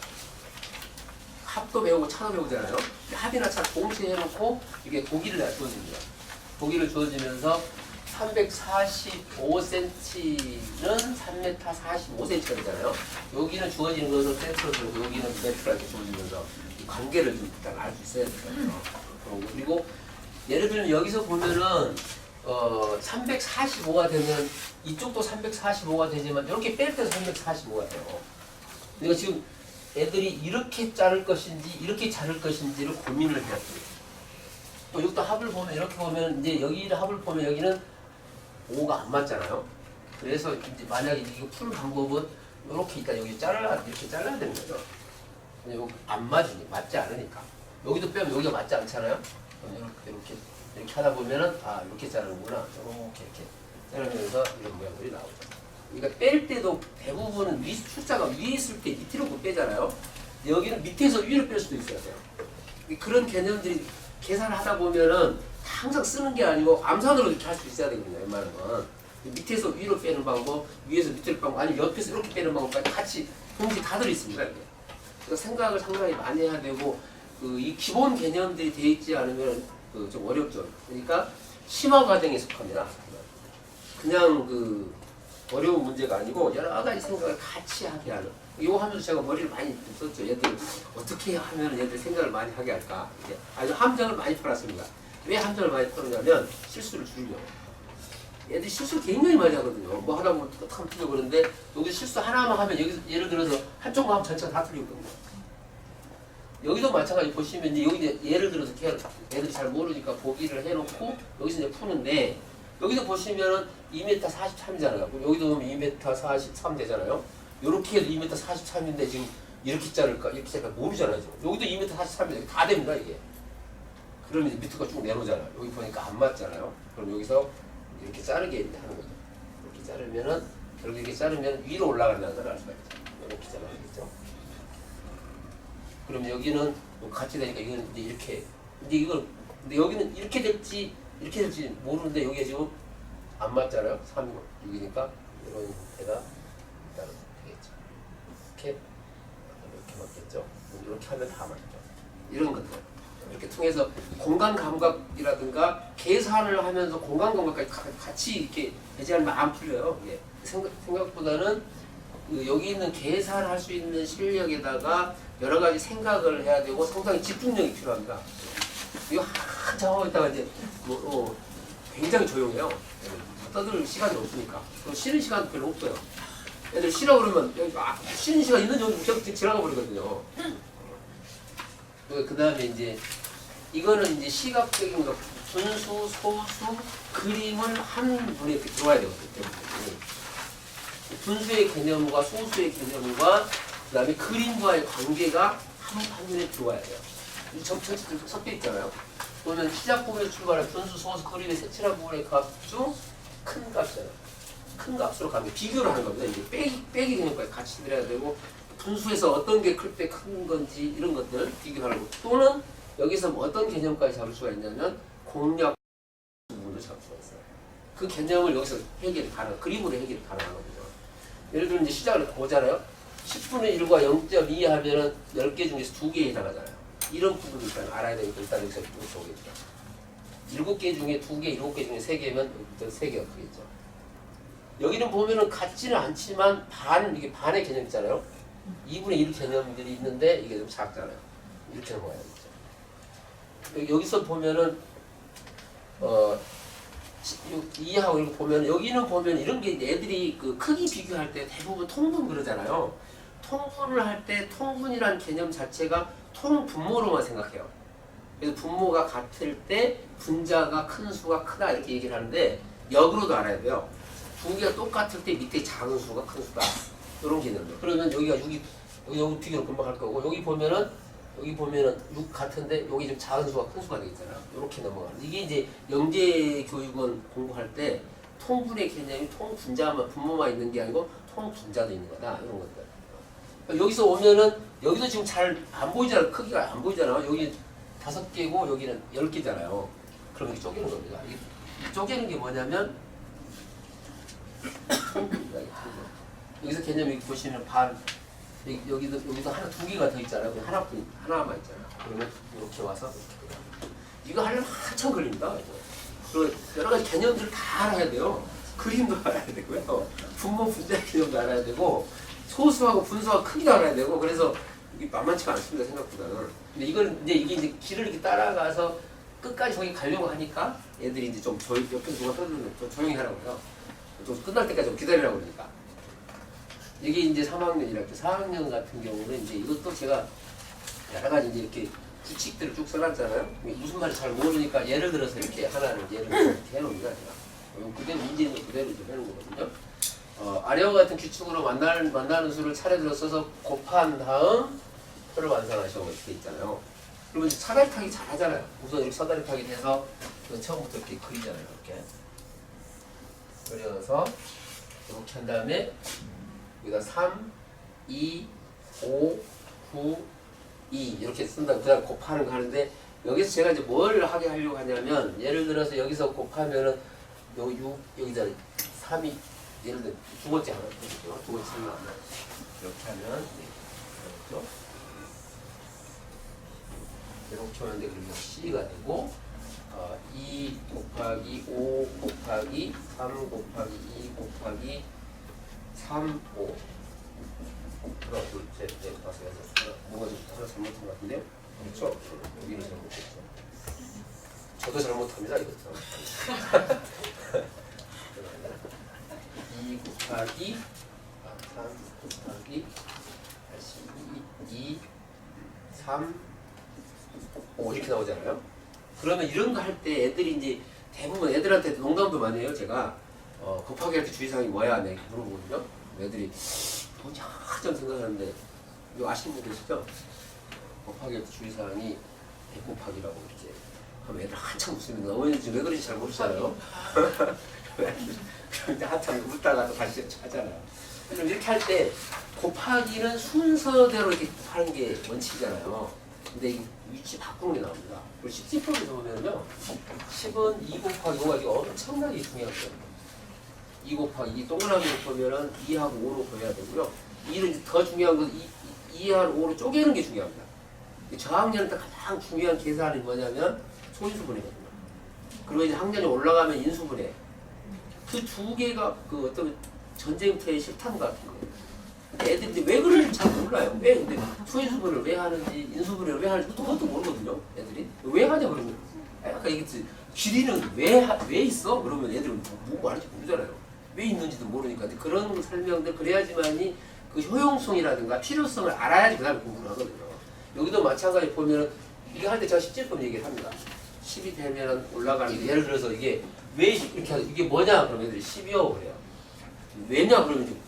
합도 배우고 차도 배우잖아요. 합이나 차 동시에 해놓고 이게 보기를 주어집니다. 보기를 주어지면서 345cm는 3m 45cm가 되잖아요. 여기는 주어지는 것은 센트로 들고 여기는 메트로 이렇게 주어지면서 이 관계를 좀 일단 알 수 있어야 되잖아요. 그리고 예를 들면 여기서 보면은 345가 되면 이쪽도 345가 되지만 이렇게 뺄 때도 345가 돼요. 그러니까 지금 애들이 이렇게 자를 것인지 이렇게 자를 것인지를 고민을 해야 돼요. 또 여기도 합을 보면 이렇게 보면 이제 여기를 합을 보면 여기는 5가 안 맞잖아요. 그래서 이제 만약에 이거 푸는 방법은 이렇게 있다 여기 이렇게 잘라야 되는 거죠. 근데 여기 안 맞지 않으니까. 여기도 빼면 여기가 맞지 않잖아요. 그럼 이렇게 하다 보면은 이렇게 자르는구나. 이렇게 자르면서 이런 모양들이 나오죠. 그러니까 뺄 때도 대부분은 숫자가 위에 있을 때 밑으로 빼잖아요. 여기는 밑에서 위로 뺄 수도 있어요. 그런 개념들이 계산을 하다 보면은 항상 쓰는 게 아니고 암산으로 이렇게 할 수 있어야 되거든요. 웬만하면 밑에서 위로 빼는 방법, 위에서 밑으로 빼는 방법, 아니면 옆에서 이렇게 빼는 방법까지 같이 동시에 다 들어있습니다. 그래서 생각을 상당히 많이 해야 되고 이 기본 개념들이 돼 있지 않으면 좀 어렵죠. 그러니까 심화 과정에 속합니다. 그냥 어려운 문제가 아니고 여러 가지 생각을 같이 하게 하는. 이거 하면서 제가 머리를 많이 썼죠. 얘들 어떻게 하면 얘들 생각을 많이 하게 할까. 아주 함정을 많이 풀었습니다. 왜 함정을 많이 풀었냐면 실수를 줄이려고. 얘들이 실수를 굉장히 많이 하거든요. 뭐 하다 보면 탁 틀리고 그러는데 여기 실수 하나만 하면 여기서 예를 들어서 한쪽만 하면 전체가 다 틀리거든요. 여기도 마찬가지 보시면 이제 여기 이제 예를 들어서 애들이 잘 모르니까 보기를 해놓고 여기서 이제 푸는데 여기도 보시면은 2m 43이잖아요. 여기도 보면 2m 43 되잖아요. 요렇게 해도 2m 43인데 지금 이렇게 자를까 이렇게 자를까 모르잖아요. 지금. 여기도 2m 43m 여기 다 됩니다 이게. 그러면 이제 밑으로 쭉 내려오잖아요. 여기 보니까 안 맞잖아요. 그럼 여기서 이렇게 자르게 이제 하는 거죠. 이렇게 자르면은 결국 이렇게 자르면 위로 올라간다는 걸 알 수가 있죠. 이렇게 자르겠죠. 그럼 여기는 같이 되니까 이건 이제 이렇게 이제 이걸 근데 여기는 이렇게 될지 모르는데 여기가 지금 안 맞잖아요. 3, 6이니까 이런 형태가 일단은 되겠죠. 이렇게 맞겠죠. 이렇게 하면 다 맞죠. 이런 것들 이렇게 통해서 공간 감각이라든가 계산을 하면서 공간 감각까지 같이 이렇게 배제하면 안 풀려요. 이게 생각보다는 여기 있는 계산할 수 있는 실력에다가 여러 가지 생각을 해야 되고 상당히 집중력이 필요합니다. 이거 한참 하고 있다가 이제 굉장히 조용해요. 떠들 시간이 없으니까. 쉬는 시간도 별로 없어요. 애들 쉬라고 그러면 쉬는 시간 있는 정도 그냥 지나가 버리거든요. 그 다음에 이제 이거는 이제 시각적인 거 분수, 소수, 그림을 한 분에 이렇게 들어와야 되거든요. 분수의 개념과 소수의 개념과 그 다음에 그림과의 관계가 한 분에 들어와야 돼요. 전체 섞여 있잖아요. 그러면 시작 부분에서 출발한 분수, 소수, 그림의 색칠한 부분의 값중 큰 값이잖아요. 큰 값으로 가면 비교를 하는 겁니다. 이제 빼기 개념까지 같이 들어야 되고 분수에서 어떤 게 클 때 큰 건지 이런 것들 비교하는 거 또는 여기서 뭐 어떤 개념까지 잡을 수가 있냐면 공략 부분을 잡을 수가 있어요. 그 개념을 여기서 해결이 가능, 그림으로 해결이 가능한 거죠. 예를 들면 이제 시작을 보잖아요. 10분의 1과 0.2 하면은 10개 중에서 2개에 해당하잖아요. 이런 부분을 일단 알아야 되니까 일단 여기서 보겠죠. 7개 중에 2개, 7개 중에 3개면 일단 3개가 크겠죠. 여기는 보면은 같지는 않지만 이게 반의 개념 있잖아요. 2분의 1 개념들이 있는데 이게 좀 작잖아요. 이렇게 넘어가야겠죠. 여기서 보면은 2하고 이렇게 보면 여기는 보면 이런 게 애들이 그 크기 비교할 때 대부분 통분 그러잖아요. 통분을 할 때 통분이라는 개념 자체가 통분모로만 생각해요. 그래서 분모가 같을 때 분자가 큰 수가 크다 이렇게 얘기를 하는데 역으로도 알아야 돼요. 두 개가 똑같을 때 밑에 작은 수가 큰 수다 이런 개념이에요. 그러면 여기가 6이 여기 비교를 금방 할 거고 여기 보면은 6 같은데 여기 좀 작은 수가 큰 수가 되겠잖아요. 이렇게 넘어가는 이게 이제 영재교육원 공부할 때 통분의 개념이 통분자만 분모만 있는 게 아니고 통분자도 있는 거다 이런 것들. 여기서 오면은 여기도 지금 잘 안 보이잖아요. 크기가 안 보이잖아요. 여기 5개고 여기는 10개잖아요. 그럼 이게 쪼개는 겁니다. 이 쪼개는 게 뭐냐면 여기서 개념이 보시면 여기도 하나 2개가 더 있잖아요. 하나만 있잖아요. 그러면 이렇게 와서 이거 하려면 한참 걸립니다. 그리고 여러 가지 개념들을 다 알아야 돼요. 그림도 알아야 되고요. 분모 분자 개념도 알아야 되고 소수하고 분수하고 크기도 알아야 되고 그래서 이게 만만치가 않습니다. 생각보다는. 근데 이게 이제 길을 이렇게 따라가서 끝까지 저기 가려고 하니까 애들이 이제 좀 옆에서 누가 떠드는 좀 조용히 하라고 해요. 좀 끝날 때까지 좀 기다리라고 그러니까. 이게 이제 3학년이랄 때 4학년 같은 경우는 이제 이것도 제가 여러 가지 이제 이렇게 규칙들을 쭉 써놨잖아요. 무슨 말인지 잘 모르니까 예를 들어서 이렇게 하나는 예를 들어서 이렇게 해놓습니다. 제가. 그대로 문제 있는 그대로 좀 해놓은 거거든요. 아래와 같은 규칙으로 만나는 수를 차례대로 써서 곱한 다음 표를 완성하시오 이렇게 있잖아요. 그러면 이제 사다리 타기 잘 하잖아요. 우선 이렇게 사다리 타기 해서 처음부터 이렇게 그리잖아요. 이렇게 그려서 이렇게 한 다음에 여기다 3, 2, 5, 9, 2 이렇게 쓴다. 그 다음 곱하는 거 하는데 여기서 제가 이제 뭘 하게 하려고 하냐면 예를 들어서 여기서 곱하면은 요 6, 여기다 3이 예를 들어 두 번째 하나 보시죠. 두 번째 하나 이렇게 하면 그렇죠. 이렇게 하는데 그러면 C가 되고 2 곱하기 5 곱하기 3 곱하기 2 곱하기 3, 5 하나, 둘, 셋, 넷, 다섯, 여섯 뭔가 좀 하나 잘못한 것 같은데요? 그렇죠? 여기는 잘못했죠. 저도 잘못합니다. 이것도 2 곱하기 3 곱하기 2, 3, 5 이렇게 나오잖아요. 그러면 이런 거 할 때 애들이 이제 대부분 애들한테 농담도 많이 해요. 제가 곱하기 할 때 주의사항이 뭐야? 내가 물어보거든요. 애들이 뭐지? 한참 생각하는데 이거 아시는 분 계시죠? 곱하기 주의사항이 100 곱하기라고 이제 하면 애들 한참 웃습니다. 어머니 지금 왜 그런지 잘 모르시잖아요. 그런데 한참 웃다가 또 다시 하잖아요. 그럼 이렇게 할 때 곱하기는 순서대로 이렇게 하는 게 원칙이잖아요. 근데 이 위치 바꾸는 게 나옵니다. 그리고 10집법에서 보면요. 10은 2 곱하기 5가 이게 엄청나게 중요한 거예요. 2 곱하기 이 동그라미를 보면은 2하고 5로 보여야 되고요. 2는 이제 더 중요한 건 2하고 5로 쪼개는 게 중요합니다. 저학년 때 가장 중요한 계산이 뭐냐면 소인수분해거든요. 그리고 이제 학년이 올라가면 인수분해. 그 두 개가 그 어떤 전쟁터의 실탄 같은 거예요. 애들이 왜 그런지 잘 몰라요. 왜 근데 소인수분을 왜 하는지 인수분해를 왜 하는지 그것도 모르거든요. 애들이 왜 하냐 그러면 아까 얘기했지 길이는 왜 있어? 그러면 애들은 뭐 하는지 모르잖아요. 왜 있는지도 모르니까 그런 설명들 그래야지만이 그 효용성이라든가 필요성을 알아야지 그다음에 공부를 하거든요. 여기도 마찬가지 보면은 이거 할 때 제가 10제법 얘기를 합니다. 10이 되면 올라가는 게 예를 들어서 이게 왜 이렇게 이게 뭐냐 그러면 애들이 10이요 그래요. 왜냐 그러면 좀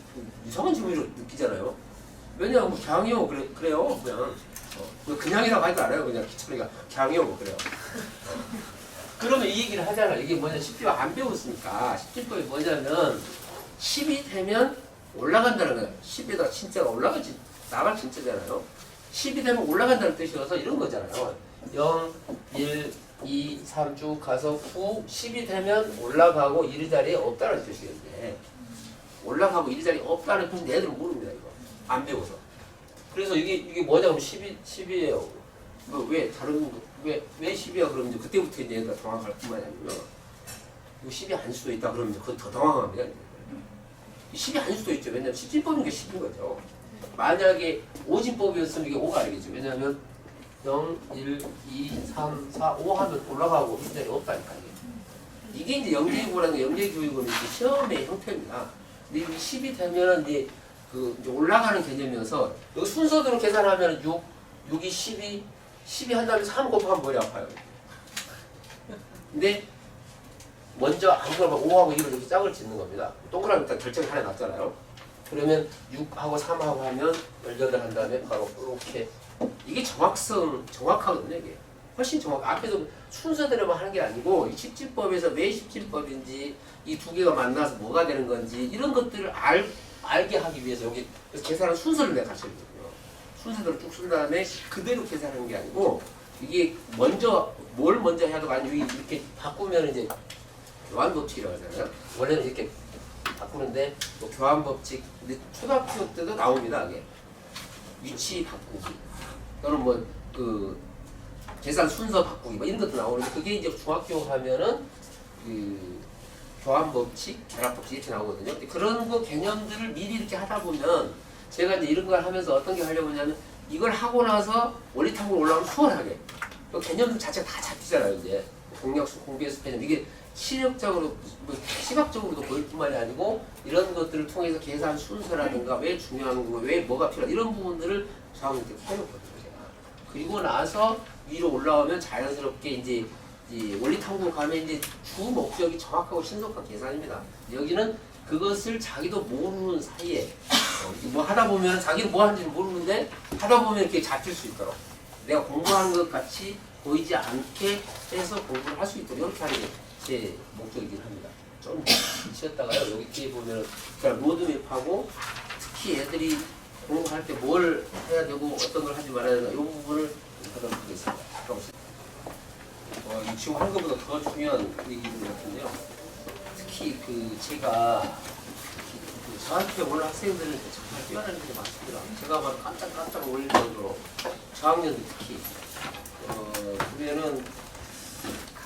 이상한 질문으로 느끼잖아요. 왜냐하면 그냥이요 그래요 그냥 그냥이라고 할 줄 알아요. 그냥 기철이가 그냥이요 그래요. 그러면 이 얘기를 하잖아. 이게 뭐냐 10집 안 배웠으니까 10집법이 뭐냐면 10이 되면 올라간다는 거예요. 10에다가 진짜가 올라가지 나갈 진짜잖아요. 10이 되면 올라간다는 뜻이어서 이런 거잖아요. 0, 1, 2, 3 쭉 가서 9, 10이 되면 올라가고 1의 자리에 없다는 뜻이겠네. 올라가고 1의 자리에 없다는 뜻인데 애들은 모릅니다. 이거 안 배워서. 그래서 이게 뭐냐면 10이에요. 왜 다른 왜 10이야 그러면 이제 그때부터 이제 얘가 당황할 뿐만이 아니라 이거 10이 아닐 수도 있다 그러면 이제 그거 더 당황합니다. 10이 아닐 수도 있죠. 왜냐면 10진법인 게 10인 거죠. 만약에 5진법이었으면 이게 5가 아니겠죠. 왜냐하면 0, 1, 2, 3, 4, 5 하면 올라가고 이 자리 없다니까요. 이게 이제 영재교육이라는 영재교육은 이제 시험의 형태입니다. 근데 이 10이 되면 이제 이제 올라가는 개념이어서 여기 순서대로 계산하면 6, 6이 12 한 다음에 3 곱하면 머리 아파요. 근데 먼저 안 그러면 5하고 1을 이렇게 짝을 짓는 겁니다. 동그라미 일단 결정이 하나 났잖아요. 그러면 6하고 3하고 하면 18 한 다음에 바로 이렇게 이게 정확하거든요. 이게 훨씬 앞에서 순서대로만 하는 게 아니고 이 10진법에서 왜 10진법인지 이 두 개가 만나서 뭐가 되는 건지 이런 것들을 알게 하기 위해서 여기 그래서 계산은 순서를 내가 가르쳐 주거든요. 순서대로 쭉 쓴 다음에 그대로 계산하는 게 아니고 이게 뭘 먼저 해도 아니고 이렇게 바꾸면 이제 교환법칙이라고 하잖아요. 원래는 이렇게 바꾸는데 뭐 교환법칙 근데 초등학교 때도 나옵니다. 이게 위치 바꾸기 또는 뭐 계산 순서 바꾸기 뭐 이런 것도 나오는데 그게 이제 중학교 하면은 교환법칙, 결합법칙 이렇게 나오거든요. 그런 거 개념들을 미리 이렇게 하다 보면 제가 이제 이런 걸 하면서 어떤 게 하려고 하냐면 이걸 하고 나서 원리탐구로 올라오면 수월하게 그 개념들 자체가 다 잡히잖아요. 이제 공략수, 공비해수 개념 이게 시력적으로, 시각적으로도 보일 뿐만이 아니고 이런 것들을 통해서 계산 순서라든가 왜 중요한 거, 왜 뭐가 필요한 이런 부분들을 저하고 이렇게 해놓거든요. 제가. 그리고 나서 위로 올라오면 자연스럽게 이제 원리 탐구 가면 이제 주 목적이 정확하고 신속한 계산입니다. 여기는 그것을 자기도 모르는 사이에 뭐 하다 보면 자기는 뭐 하는지 모르는데 하다 보면 이렇게 잡힐 수 있도록 내가 공부하는 것 같이 보이지 않게 해서 공부를 할 수 있도록 이렇게 하는 게 제 목적이긴 합니다. 좀 쉬었다가요. 여기 뒤에 보면 그냥 로드맵하고 특히 애들이 공부할 때 뭘 해야 되고 어떤 걸 하지 말아야 되나 이 부분을 하도록 하겠습니다. 지금 하는 것보다 더 중요한 얘기인 것 같은데요. 특히 제가 저한테 오는 학생들은 정말 뛰어나는 게 많습니다. 제가 바로 깜짝 놀랄 정도로 저학년들 특히 그러면은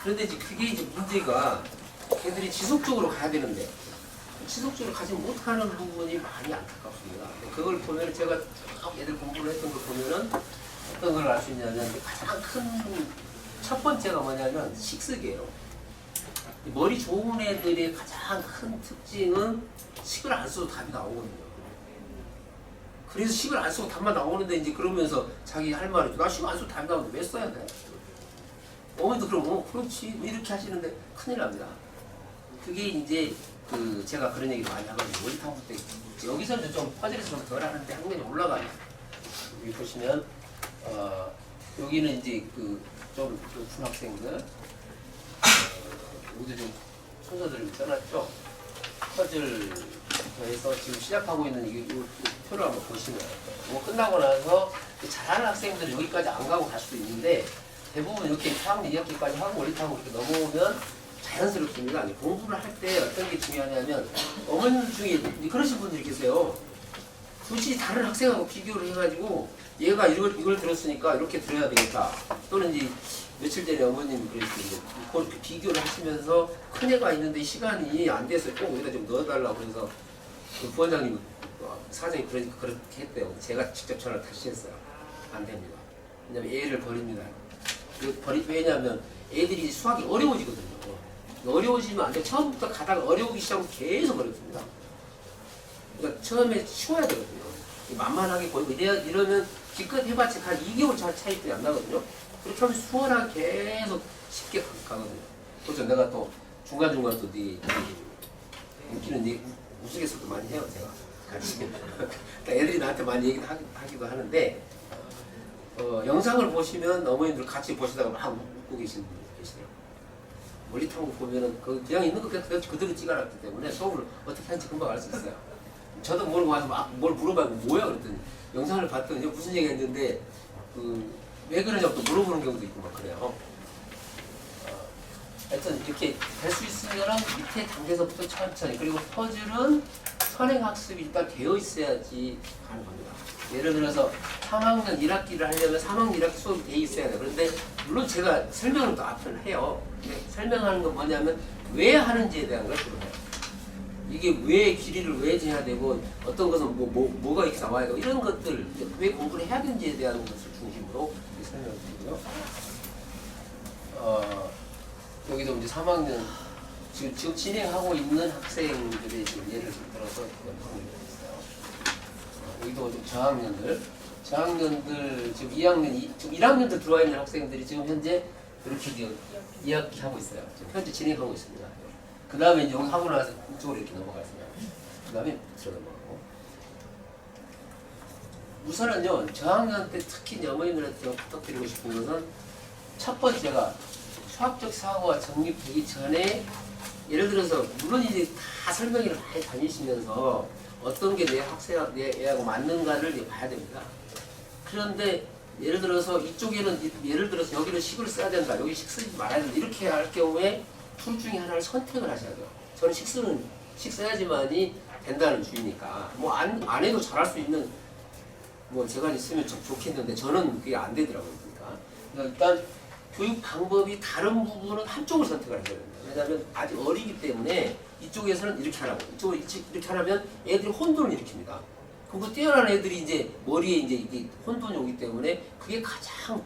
그런데 이제 그게 이제 문제가 걔들이 지속적으로 가야 되는데 지속적으로 가지 못하는 부분이 많이 안타깝습니다. 그걸 보면 제가 애들 공부를 했던 걸 보면은 어떤 걸 알 수 있냐면 가장 큰 첫 번째가 뭐냐면 식습이에요. 머리 좋은 애들의 가장 큰 특징은 식을 안 써도 답이 나오거든요. 그래서 식을 안 쓰고 답만 나오는데 이제 그러면서 자기 할 말이 나 식 안 써도 답이 나오는데 왜 써야 돼? 어머니도 그럼 그렇지 뭐 이렇게 하시는데 큰일 납니다. 그게 이제 제가 그런 얘기 많이 하거든요. 원리탐구 때 여기서는 좀 퍼즐에서 좀 덜 하는데 학년이 올라가요. 여기 보시면 여기는 이제 좀 높은 학생들 여기도 좀 순서들을 써놨죠. 퍼즐부터 해서 지금 시작하고 있는 이 표를 한번 보시면 이거 끝나고 나서 잘하는 학생들은 여기까지 안 가고 갈 수도 있는데 대부분 이렇게 4학년 2학기까지 하고 원리타고 이렇게 넘어오면 자연스럽습니다. 공부를 할 때 어떤 게 중요하냐면 어머님들 중에 그러신 분들이 계세요. 굳이 다른 학생하고 비교를 해가지고 얘가 이걸 들었으니까 이렇게 들어야 되겠다. 또는 이제 며칠 전에 어머님이 그랬어요. 그렇게 비교를 하시면서 큰 애가 있는데 시간이 안 돼서 꼭 여기다 좀 넣어달라고 그래서 그 부원장님 사장이 그러니까 그렇게 했대요. 제가 직접 전화를 다시 했어요. 안 됩니다. 왜냐면 애를 버립니다. 왜냐면 애들이 수학이 어려워지거든요. 어려워지면 안 돼. 처음부터 가다가 어려우기 시작하면 계속 어렵습니다. 그러니까 처음에 쉬워야 되거든요. 만만하게 보이고 이러면 기껏 해봤자 한 2개월 차이밖에 안 나거든요. 그렇게 하면 수월하게 계속 쉽게 가거든요. 그렇죠. 내가 또 중간중간 또 웃기는 우스갯소리도 많이 해요. 제가 같이. 그러니까 애들이 나한테 많이 얘기하기도 하는데 영상을 보시면 어머님들 같이 보시다가 막 웃고 계시는 분들 계시더라고요. 원리탐구 보면은 그냥 있는 거 그대로 찍어놨기 때문에 수업을 어떻게 하는지 금방 알 수 있어요. 저도 모르고 와서 막 뭘 물어봐도 뭐야 그랬더니 영상을 봤더니 무슨 얘기 했는데 왜 그러냐고 또 물어보는 경우도 있고 막 그래요. 하여튼 이렇게 될 수 있으면 밑에 단계에서부터 천천히 그리고 퍼즐은 선행학습이 일단 되어 있어야지 가는 겁니다. 예를 들어서 3학년 1학기를 하려면 3학년 1학기 수업이 되어 있어야 돼요. 그런데 물론 제가 설명을 또 앞을 해요. 설명하는 건 뭐냐면 왜 하는지에 대한 걸 주로 해요. 이게 왜 길이를 왜 재야 되고 어떤 것은 뭐가 이렇게 나와야 되고 이런 것들 왜 공부를 해야 되는지에 대한 것을 중심으로 설명을 드리고요. 여기도 이제 3학년 지금 진행하고 있는 학생들의 지금 예를 들어서 하고 있어요. 여기도 좀 저학년들 지금 2학년 지금 1학년도 들어와 있는 학생들이 지금 현재 이렇게 지금 이야기하고 있어요. 지금 현재 진행하고 있습니다. 그 다음에 이제 여기 하고 나서 이쪽으로 이렇게 넘어갔습니다. 그 다음에 들어 넘어가고. 우선은요, 저학년 때 특히 어머님들한테 부탁드리고 싶은 것은 첫 번째가 수학적 사고가 정립되기 전에 예를 들어서 물론 이제 다 설명회를 많이 다니시면서 어떤 게 내 학생하고 내 애하고 맞는가를 이제 봐야 됩니다. 그런데 예를 들어서 이쪽에는 예를 들어서 여기는 식을 써야 된다, 여기 식 쓰지 말아야 된다 이렇게 할 경우에 둘 중에 하나를 선택을 하셔야 돼요. 저는 식 써야지만이 된다는 주의니까 안 해도 잘할 수 있는 제가 있으면 좀 좋겠는데 저는 그게 안 되더라고요. 그러니까 일단 교육 방법이 다른 부분은 한쪽을 선택을 하셔야 됩니다. 왜냐하면 아직 어리기 때문에 이쪽에서는 이렇게 하라고 이쪽으로 이렇게 하라면 애들이 혼돈을 일으킵니다. 그리고 뛰어난 애들이 이제 머리에 이제 이게 혼돈이 오기 때문에 그게 가장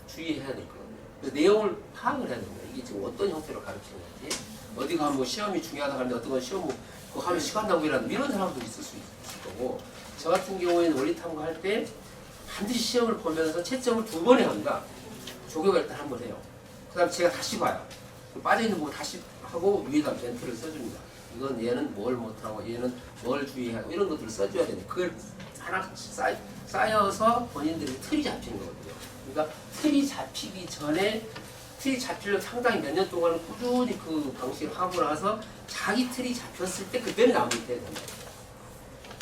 주의해야 될 거거든요. 그래서 내용을 파악을 해야 됩니다. 이게 지금 어떤 형태로 가르치는 건지 어디 가면 시험이 중요하다 하는데 어떤 건 시험 그거 하면 시간 낭비라는 이런 사람도 있을 수 있을 거고 저 같은 경우에는 원리 탐구할 때 반드시 시험을 보면서 채점을 2번에 합니다. 조교가 일단 1번 해요. 그 다음에 제가 다시 봐요. 빠져있는 부분 다시 하고 위에다 멘트를 써줍니다. 이건 얘는 뭘 못하고 얘는 뭘 주의하고 이런 것들을 써줘야 되는데 그걸 하나 쌓여서 본인들이 틀이 잡히는 거거든요. 그러니까 틀이 잡히기 전에 틀이 잡히려면 상당히 몇 년 동안 꾸준히 그 방식을 하고 나서 자기 틀이 잡혔을 때 그때는 나무이 돼야 됩니다.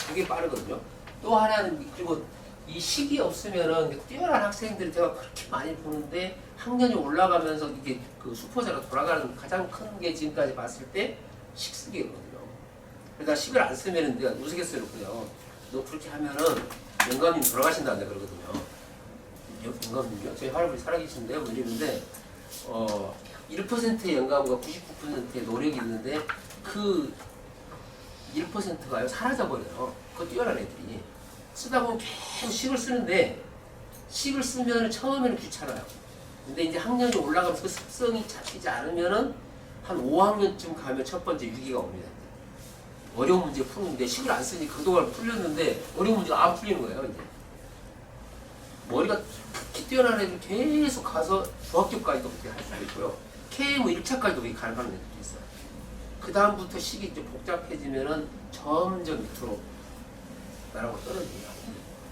그게 빠르거든요. 또 하나는 그리고 이 식이 없으면은 뛰어난 학생들이 제가 그렇게 많이 보는데 학년이 올라가면서 이게 그 수포자가 돌아가는 가장 큰 게 지금까지 봤을 때 식쓰기거든요. 그러니까 식을 안 쓰면은 내가 우스갯소리로요. 너 그렇게 하면은 영감님 돌아가신다는데 그러거든요. 영감님이요? 저희 할아버지 살아계신데요. 이러는데 1%의 영감과 99%의 노력이 있는데 그 1%가요 사라져버려요. 그 뛰어난 애들이. 쓰다 보면 계속 식을 쓰는데 식을 쓰면 처음에는 귀찮아요. 근데 이제 학년이 올라가면서 그 습성이 잡히지 않으면은 한 5학년쯤 가면 첫 번째 위기가 옵니다. 어려운 문제 푸는데 식을 안 쓰니 그동안 풀렸는데 어려운 문제가 안 풀리는 거예요. 이제 머리가 특히 뛰어난 애들 계속 가서 중학교까지도 그렇게 할 수도 있고요. KM 1차까지도 그렇게 가능한 애들도 있어요. 그 다음부터 식이 이제 복잡해지면은 점점 밑으로 나라고 떨어집니다.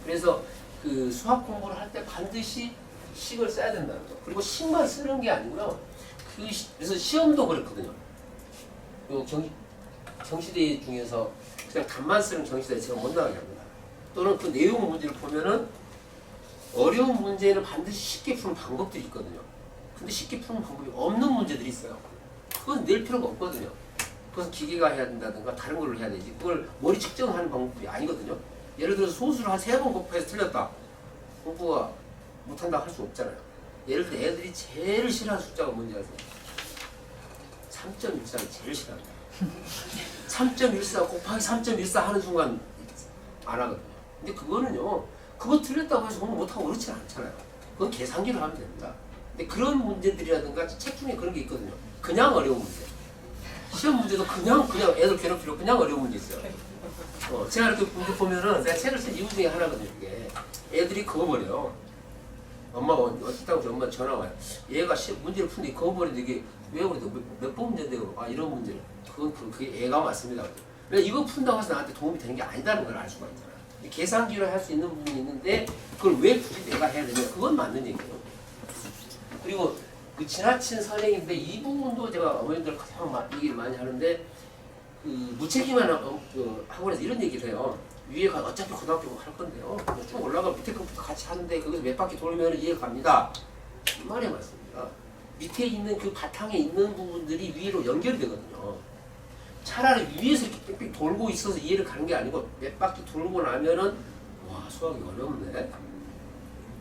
그래서 그 수학 공부를 할 때 반드시 식을 써야 된다는 거. 그리고 식만 쓰는 게 아니고요. 그래서 시험도 그랬거든요. 요 경시대 중에서 그냥 답만 쓰는 경시대 제가 못 나가게 합니다. 또는 그 내용 문제를 보면은 어려운 문제는 반드시 쉽게 푸는 방법들이 있거든요. 근데 쉽게 푸는 방법이 없는 문제들이 있어요. 그건 낼 필요가 없거든요. 그것은 기계가 해야 된다든가 다른 걸로 해야 되지. 그걸 머리 측정하는 방법이 아니거든요. 예를 들어서 소수를 한 3번 곱해서 틀렸다. 공부가 못한다고 할 수 없잖아요. 예를 들어 애들이 제일 싫어하는 숫자가 뭔지 아세요? 3.14를 제일 싫어합니다. 3.14 곱하기 3.14 하는 순간 안 하거든요. 근데 그거는요, 그거 틀렸다고 해서 공부 못하고 그렇지 않잖아요. 그건 계산기로 하면 됩니다. 근데 그런 문제들이라든가 책 중에 그런 게 있거든요. 그냥 어려운 문제. 시험 문제도 그냥 애들 괴롭히려 그냥 어려운 문제 있어요. 제가 이렇게 문제 보면은 제가 책을 쓴 이유 중에 하나거든요. 이게 애들이 그거 버려요. 엄마가 어쨌다고 엄마 전화 와요. 얘가 문제를 푸는데 그거 버리는데 이게 왜 그래도 몇 번 문제인데 이런 문제를 그게 애가 맞습니다. 왜 이거 푼다고 해서 나한테 도움이 되는 게 아니다는 걸 알 수가 있잖아요. 계산기로 할 수 있는 부분이 있는데 그걸 왜 굳이 내가 해야 되냐? 그건 맞는 얘기예요. 그리고 그 지나친 선행인데 이 부분도 제가 어머님들 가장 얘기를 많이 하는데 그 무책임한 학원에서 이런 얘기를 해요. 위에 가 어차피 고등학교 할 건데요. 쭉 올라가 밑에 것부터 같이 하는데 거기서 몇 바퀴 돌면 이해가 갑니다. 이 말이 맞습니다. 밑에 있는 그 바탕에 있는 부분들이 위로 연결이 되거든요. 차라리 위에서 이렇게 빽빽 돌고 있어서 이해를 가는 게 아니고 몇 바퀴 돌고 나면은 와 수학이 어렵네.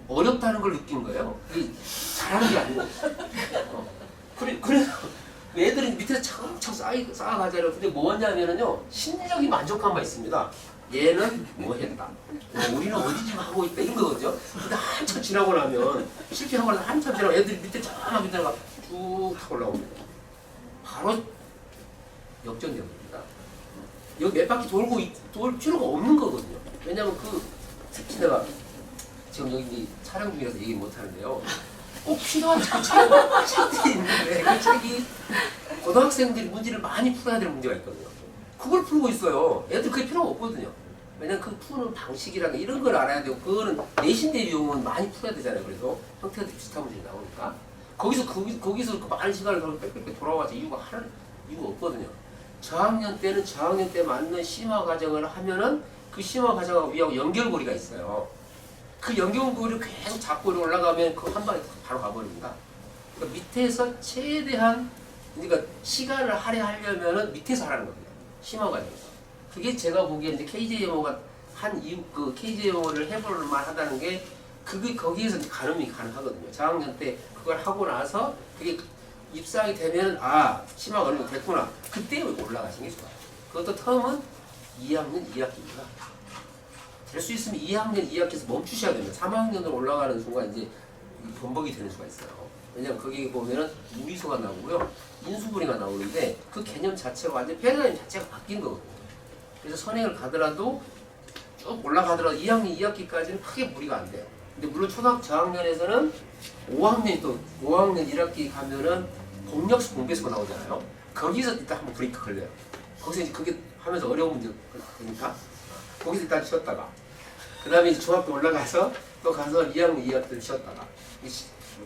어렵다는 걸 느낀 거예요. 잘하는 게 아니고. 그래서 애들이 밑에서 차곡차곡 쌓아가잖아요. 근데 뭐냐면은요, 심리적인 만족감만 있습니다. 얘는 뭐 했다. 우리는 어디 지금 하고 있다. 이런 거거든요. 근데 한참 지나고 나면, 실패하고 나서 한참 지나고 애들이 밑에 쫙 밑에가 쭉 타고 올라옵니다. 바로 역전됩니다. 여기 몇 바퀴 돌 필요가 없는 거거든요. 왜냐면 특히 내가 지금 여기 촬영 중이라서 얘기 못 하는데요. 꼭 필요한 책들이 있는데 그 책이 고등학생들이 문제를 많이 풀어야 될 문제가 있거든요. 그걸 풀고 있어요. 애들 그게 필요가 없거든요. 왜냐면 그 푸는 방식이랑 이런 걸 알아야 되고 그거는 내신 대비용은 많이 풀어야 되잖아요. 그래서 형태가 비슷한 문제가 나오니까 거기서 그 많은 시간을 빽빽 돌아와서 이유가 없거든요. 저학년 때는 저학년 때 맞는 심화 과정을 하면은 그 심화 과정하고 위하고 연결고리가 있어요. 그 연결고리를 계속 잡고 올라가면 그 한 방에 바로 가버립니다. 그러니까 밑에서 최대한 그러니까 시간을 할애하려면은 밑에서 하라는 겁니다. 심화 과정에서. 그게 제가 보기에는 이제 KJ-영어가 한 이유 그 KJ-영어를 해볼 만하다는 게 그게 거기에서 이제 가늠이 가능하거든요. 저학년 때 그걸 하고 나서 그게 입상이 되면 심화 과정이 됐구나. 그때 올라가시는 게 좋아요. 그것도 텀은 2학년 2학기입니다. 될 수 있으면 2학년 2학기에서 멈추셔야 됩니다. 3학년으로 올라가는 순간 이제 번복이 되는 수가 있어요. 왜냐면 거기 보면은 무리수가 나오고요. 인수분해가 나오는데 그 개념 자체가 완전 패러다임 자체가 바뀐 거거든요. 그래서 선행을 가더라도 쭉 올라가더라도 2학년 2학기까지는 크게 무리가 안 돼요. 근데 물론 초등학교 저학년에서는 5학년 1학기 가면은 공역수 공배수가 나오잖아요. 거기서 일단 한번 브레이크 걸려요. 거기서 이제 그게 하면서 어려운 문제 그러니까 거기서 일단 쉬었다가 그 다음에 이제 중학교 올라가서 또 가서 2학년 2학기 쉬었다가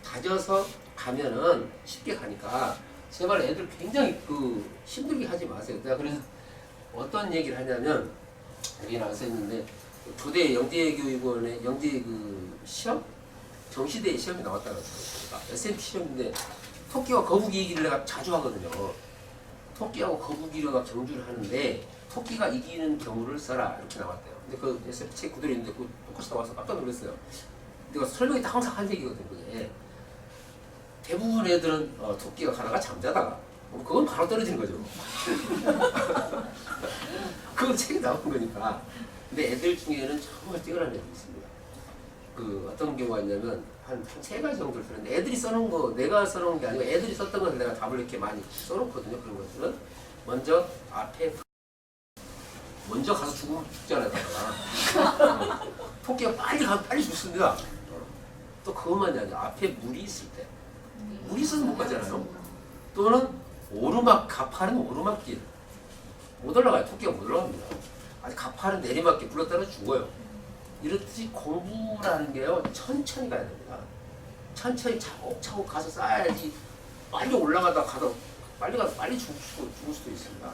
다져서 가면은 쉽게 가니까 제발 애들 굉장히 힘들게 하지 마세요. 내가 그래서 어떤 얘기를 하냐면 여기 나와서 했는데 교대 영재교육원의 영재 시험 정시대 시험이 나왔다고 했습니다. SMT 시험인데 토끼와 거북이 얘기를 내가 자주 하거든요. 토끼하고 거북이가 경주를 하는데 토끼가 이기는 경우를 써라 이렇게 나왔대요. 근데 그 SMT 책 그대로 있는데 그 똑같이 나와서 깜짝 놀랐어요. 내가 설명이 항상 한 얘기거든요. 그게. 대부분 애들은 토끼가 가다가 잠자다가 그건 바로 떨어지는 거죠. 그건 책에 나온 거니까. 근데 애들 중에는 정말 뛰어난 애들이 있습니다. 어떤 경우가 있냐면 한 3가지 정도를 쓰는데 애들이 써놓은 거 내가 써놓은 게 아니고 애들이 썼던 것을 내가 답을 이렇게 많이 써놓거든요. 그런 것들은 먼저 앞에 먼저 가서 죽으면 죽잖아요. 토끼가 빨리 가면 빨리 죽습니다. 또 그것만이 아니라 앞에 물이 있을 때 물이 있어서 못 가잖아요. 또는 가파른 오르막길 못 올라가요. 토끼가 못 올라갑니다. 아주 가파른 내리막길 불렀다가 죽어요. 이렇듯이 공부라는 게요 천천히 가야 됩니다. 천천히 차곡차곡 가서 쌓아야지 빨리 올라가다 빨리 가서 빨리 죽을 수도 있습니다.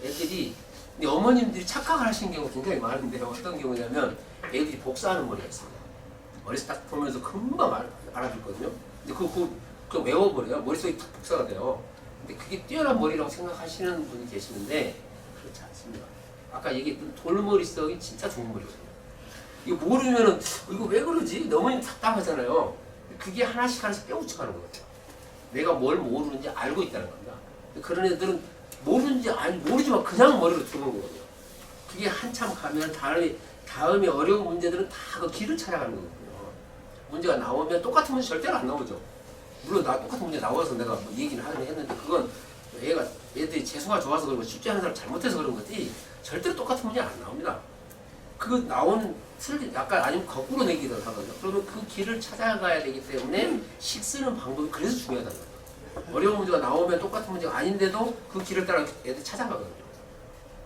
애들이 근데 어머님들이 착각을 하시는 경우가 굉장히 많은데요. 어떤 경우냐면 애들이 복사하는 머리가 있습니다. 머리에서 딱 보면서 금방 알아듣거든요. 근데 그거 외워버려요. 머릿속에 탁 복사가 돼요. 근데 그게 뛰어난 머리라고 생각하시는 분이 계시는데 그렇지 않습니다. 아까 얘기했던 돌머리성이 진짜 좋은 머리거든요. 이거 모르면은 이거 왜 그러지? 너무 답답하잖아요. 그게 하나씩 깨우쳐가는 거예요. 내가 뭘 모르는지 알고 있다는 겁니다. 그런 애들은 모르지만 그냥 머리로 두는 거거든요. 그게 한참 가면 다음에 어려운 문제들은 다 그 길을 찾아가는 거거든요. 문제가 나오면 똑같은 문제 절대로 안 나오죠. 물론 똑같은 문제 나와서 내가 뭐 얘기를 하긴 했는데 그건 애들이 재수가 좋아서 그런 거 쉽지 않은 사람 잘못해서 그런 거지 절대로 똑같은 문제 안 나옵니다. 그 나온 약간 아니면 거꾸로 내기도 하거든요. 그러면 그 길을 찾아가야 되기 때문에 식 쓰는 방법이 그래서 중요하다는 거예요. 어려운 문제가 나오면 똑같은 문제가 아닌데도 그 길을 따라 애들 찾아가거든요.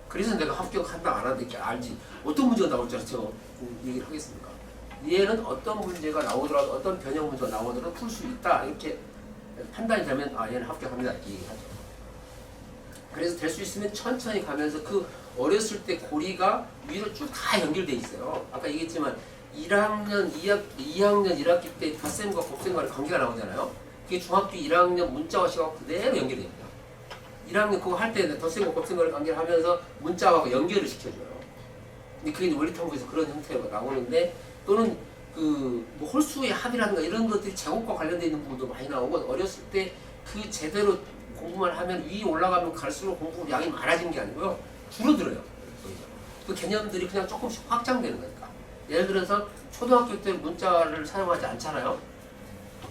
그래서 내가 합격한다 안 한다 이렇게 알지. 어떤 문제가 나올지 제가 얘기를 하겠습니까? 얘는 어떤 문제가 나오더라도 어떤 변형 문제가 나오더라도 풀 수 있다 이렇게 판단이 되면 얘는 합격합니다 이렇게 얘기하죠. 그래서 될 수 있으면 천천히 가면서 그 어렸을 때 고리가 위로 쭉 다 연결돼 있어요. 아까 얘기했지만 2학년 1학기 때 닷셈과 곱셈과의 관계가 나오잖아요. 그게 중학교 1학년 문자와 시가 그대로 연결이 됩니다. 1학년 그거 할 때 덧셈과 곱셈과의 관계를 하면서 문자와 연결을 시켜줘요. 근데 그게 원리탐구에서 그런 형태가 나오는데 또는 뭐 홀수의 합이라든가 이런 것들이 제곱과 관련되어 있는 부분도 많이 나오고 어렸을 때 그 제대로 공부만 하면 위에 올라가면 갈수록 공부 양이 많아지는 게 아니고요. 줄어들어요. 그 개념들이 그냥 조금씩 확장되는 거니까. 예를 들어서 초등학교 때 문자를 사용하지 않잖아요.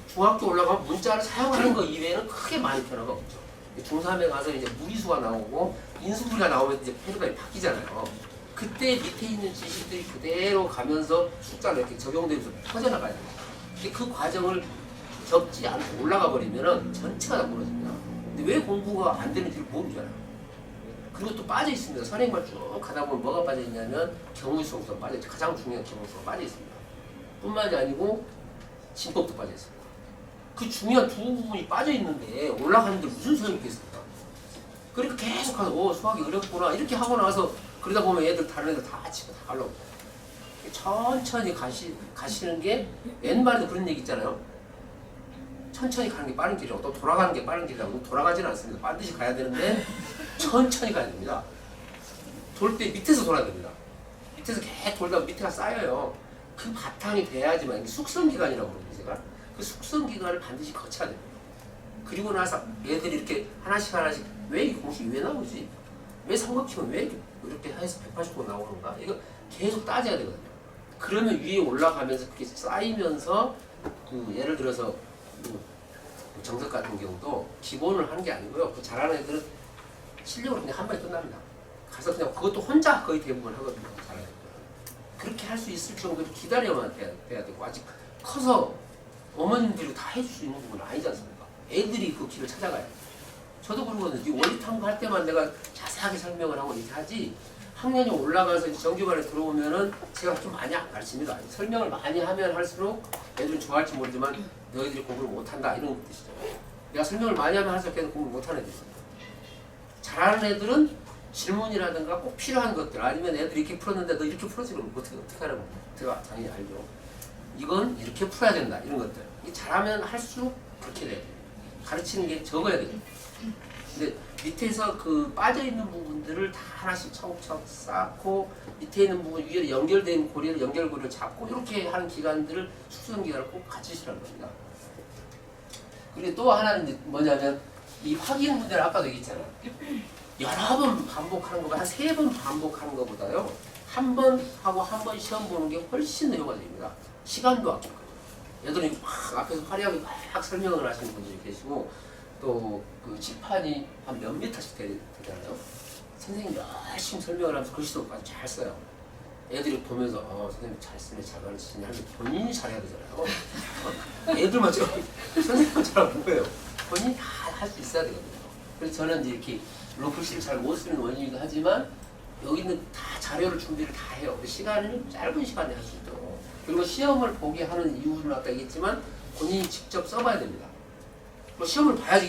중학교 올라가면 문자를 사용하는 거 이외에는 크게 많이 변화가 없죠. 중3에 가서 이제 무리수가 나오고 인수분해가 나오면 이제 패러다임이 바뀌잖아요. 그때 밑에 있는 지식들이 그대로 가면서 숫자가 이렇게 적용되면서 퍼져나가야 돼요. 근데 그 과정을 적지 않고 올라가 버리면은 전체가 다 무너집니다. 근데 왜 공부가 안 되는지를 모르잖아요. 그리고 또 빠져 있습니다. 선행만 쭉 가다 보면 뭐가 빠져 있냐면 경우성도 빠져 있죠. 가장 중요한 경우성이 빠져 있습니다. 뿐만이 아니고 진법도 빠져 있습니다. 그 중요한 두 부분이 빠져 있는데 올라가는데 무슨 소용이 있겠습니까? 그러니까 계속 가서 수학이 어렵구나 이렇게 하고 나서 그러다 보면 다른 애들 다 치고 다 가려고. 천천히 가시는 게 옛말에도 그런 얘기 있잖아요. 천천히 가는 게 빠른 길이라고 또 돌아가는 게 빠른 길이라고 돌아가지는 않습니다. 반드시 가야 되는데 천천히 가야 됩니다. 돌 때 밑에서 돌아야 됩니다. 밑에서 계속 돌다 밑에가 쌓여요. 그 바탕이 돼야지만 숙성기간이라고 그러는데 제가 그 숙성기간을 반드시 거쳐야 됩니다. 그리고 나서 애들이 이렇게 하나씩 왜 이 공식이 왜 나오지? 왜 삼각형은 왜 이렇게 해서 180도 나오는가? 이거 계속 따져야 되거든요. 그러면 위에 올라가면서 그게 쌓이면서 예를 들어서 정석 같은 경우도 기본을 하는 게 아니고요. 그 잘하는 애들은 실력으로 그냥 한 번에 끝납니다. 가서 그냥 그것도 혼자 거의 대부분 하거든요. 잘하는 애들은. 그렇게 할 수 있을 정도로 기다려만 돼야 되고 아직 커서 어머님들이 다 해줄 수 있는 부분은 아니지 않습니까? 애들이 그 길을 찾아가야 돼요. 저도 그러거든요. 원리 탐구할 때만 내가 자세하게 설명을 하고 이렇게 하지 학년이 올라가서 정규반에 들어오면은 제가 좀 많이 안 가르칩니다. 설명을 많이 하면 할수록 애들은 좋아할지 모르지만 너희들이 공부를 못한다 이런 뜻이죠. 내가 설명을 많이 하면 할수록 걔는 공부를 못하는 애들이 있어요. 잘하는 애들은 질문이라든가 꼭 필요한 것들 아니면 애들이 이렇게 풀었는데 너 이렇게 풀었지 그럼 어떻게 하라고 제가 당연히 알죠. 이건 이렇게 풀어야 된다 이런 것들. 잘하면 할수록 그렇게 돼요. 가르치는 게 적어야 돼요. 근데 밑에서 그 빠져있는 부분들을 다 하나씩 차곡차곡 쌓고 밑에 있는 부분 위에 연결된 고리를 연결고리를 잡고 이렇게 하는 기간들을 숙성기간을 꼭 갖추시라는 겁니다. 그리고 또 하나는 이제 뭐냐면 이 확인 문제를 아까도 얘기했잖아요. 여러 번 반복하는 것보다 한 3번 반복하는 것보다요. 한 번 하고 한 번 시험 보는 게 훨씬 더 효과적입니다. 시간도 아끼고 애들이 막 앞에서 화려하게 막 설명을 하시는 분들이 계시고 또 그 칠판이 한 몇 미터씩 되잖아요. 선생님이 열심히 설명을 하면서 글씨도 아주 잘 써요. 애들이 보면서 선생님 잘 쓰네 잘 가르치시네 하는데 본인이 잘해야 되잖아요. 애들만 선생님만 잘하는 거예요. 본인이 다 할 수 있어야 되거든요. 그래서 저는 이제 이렇게 물론 글씨를 잘 못 쓰는 원인이기도 하지만 여기는 다 자료를 준비를 다 해요. 시간을 짧은 시간에 할 수 있도록. 그리고 시험을 보게 하는 이유는 아까 얘기했지만 본인이 직접 써봐야 됩니다. 뭐 시험을 봐야지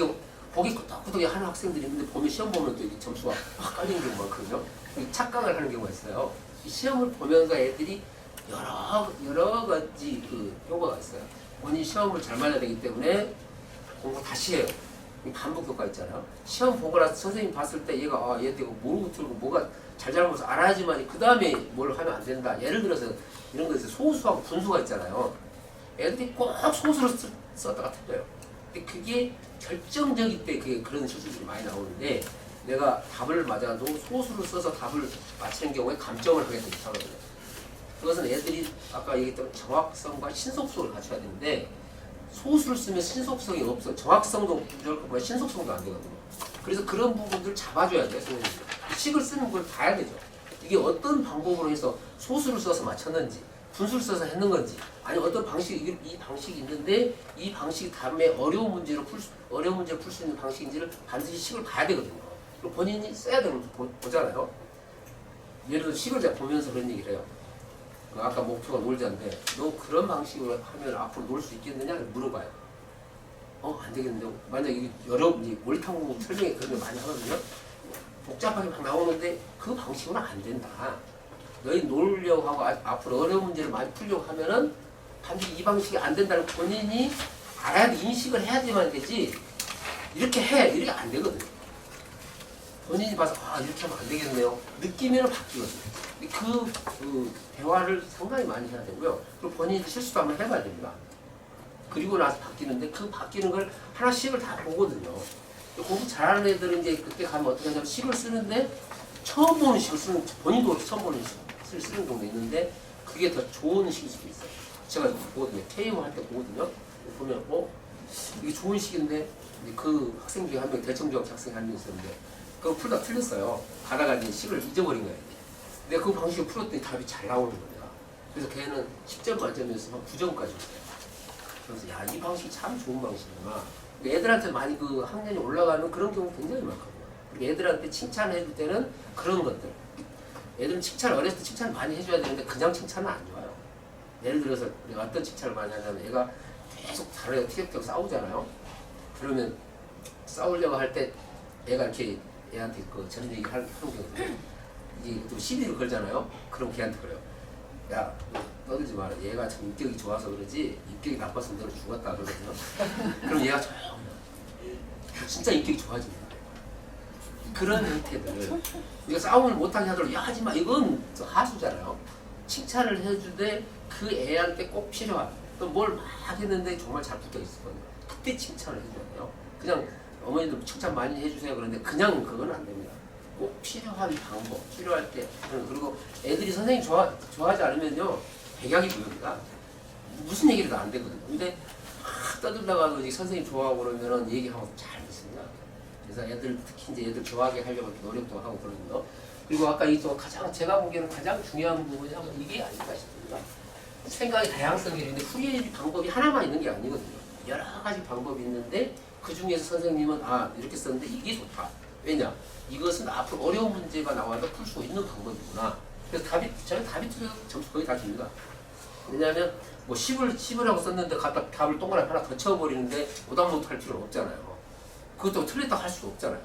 보기 끄덕끄덕이 하는 학생들이 있는데 보면 시험 보면 또 이게 점수가 확 깔리는 경우가 많거든요. 착각을 하는 경우가 있어요. 이 시험을 보면서 애들이 여러 가지 그 효과가 있어요. 본인이 시험을 잘 맞아야 되기 때문에 공부 다시 해요. 반복 효과 있잖아요. 시험 보고 나서 선생님 봤을 때 얘가 얘 이거 모르고 틀고 뭐가 잘못을 알아야지만 그 다음에 뭘 하면 안 된다. 예를 들어서 이런 거에서 소수하고 분수가 있잖아요. 애들이 꼭 소수로 썼다가 틀려요. 근데 그게 결정적일 때 그런 실수들이 많이 나오는데 내가 답을 맞아도 소수를 써서 답을 맞히는 경우에 감점을 하게 되거든요. 그것은 애들이 아까 얘기했던 정확성과 신속성을 갖춰야 되는데 소수를 쓰면 신속성이 없어. 정확성도 부족하고 신속성도 안 되거든요. 그래서 그런 부분들을 잡아줘야 돼요. 선생님들. 식을 쓰는 걸 봐야 되죠. 이게 어떤 방법으로 해서 소수를 써서 맞췄는지 분수를 써서 했는 건지 아니 어떤 방식이 이 방식이 있는데 이 방식이 다음에 어려운 문제를 풀 수 있는 방식인지를 반드시 식을 봐야 되거든요. 그리고 본인이 써야 되는 거 보잖아요. 예를 들어 식을 제가 보면서 그런 얘기를 해요. 아까 목표가 놀자인데 너 그런 방식으로 하면 앞으로 놀 수 있겠느냐를 물어봐요. 안 되겠는데 만약에 여러 몰탕공부 설명회 그런 거 많이 하거든요. 복잡하게 막 나오는데 그 방식으로는 안 된다. 너희 놀려고 하고 앞으로 어려운 문제를 많이 풀려고 하면은 반드시 이 방식이 안 된다는 본인이 알아야 돼. 인식을 해야지만 되지 이렇게 이렇게 안 되거든요. 본인이 봐서 이렇게 하면 안 되겠네요. 느끼면 바뀌거든요. 그 대화를 상당히 많이 해야 되고요. 그리고 본인이 실수도 한번 해봐야 됩니다. 그리고 나서 바뀌는데 그 바뀌는 걸 하나씩을 다 보거든요. 공부 잘하는 애들은 이제 그때 가면 어떻게 하냐면 식을 쓰는데 처음 보는 식을 쓰는 본인도 처음 보는 식을 쓰는 경우도 있는데 그게 더 좋은 식일 수도 있어요. 제가 보거든요. KM 할 때 보거든요. 보면 이게 좋은 식인데 그 학생 중에 한 명 대청중학교 학생이 한 명 있었는데 그거 풀다 틀렸어요. 가다가 이제 식을 잊어버린 거예요. 내가 그 방식을 풀었더니 답이 잘 나오는 겁니다. 그래서 걔는 10점 만점에서 한 9점까지 줬어요. 그래서 이 방식이 참 좋은 방식이구나. 애들한테 많이 그 학년이 올라가는 그런 경우 굉장히 많거든요. 그리고 애들한테 칭찬을 해줄 때는 그런 것들. 애들은 어렸을 때 칭찬을 많이 해줘야 되는데 그냥 칭찬은 안 좋아요. 예를 들어서 우리가 어떤 칭찬을 많이 하냐면 애가 계속 다른 애가 티격태격 싸우잖아요. 그러면 싸우려고 할 때 애가 이렇게 애한테 저런 얘기를 하는 경우는 이게 또 시비를 걸잖아요. 그럼 걔한테 그래요. 야, 떠들지 마라. 얘가 참 인격이 좋아서 그러지 인격이 나빴으면 너는 죽었다 그러거든요. 그럼 얘가 진짜 인격이 좋아집니다. 그런 형태들. 네가 싸움을 못하게 하도록 야 하지마 이건 하수잖아요. 칭찬을 해주되 그 애한테 꼭 필요한 또 뭘 막 했는데 정말 잘 붙어 있었거든요. 그때 칭찬을 해줘야 돼요. 그냥 어머니도 칭찬 많이 해주세요 그런데 그냥 그건 안 됩니다. 꼭 필요한 방법, 필요할 때 그리고 애들이 선생님 좋아하지 않으면요 백약이 무효입니다. 무슨 얘기를 안 되거든요. 근데 막 떠들다가도 선생님 좋아하고 그러면은 얘기하고 잘 듣습니다. 그래서 애들 특히 이제 애들 좋아하게 하려고 노력도 하고 그러거든요. 그리고 아까 가장 제가 보기에는 가장 중요한 부분이 이게 아닐까 싶습니다. 생각의 다양성이 있는데 풀이 방법이 하나만 있는 게 아니거든요. 여러 가지 방법이 있는데 그 중에서 선생님은 이렇게 썼는데 이게 좋다. 왜냐? 이것은 앞으로 어려운 문제가 나와도 풀 수 있는 방법이구나. 그래서 저는 답이 틀려도 점수 거의 다 줍니다. 왜냐하면 10을 하고 썼는데 갖다 답을 동그라미 하나 더 채워버리는데 오답노트 할 필요는 없잖아요. 그것도 틀렸다고 할 수도 없잖아요.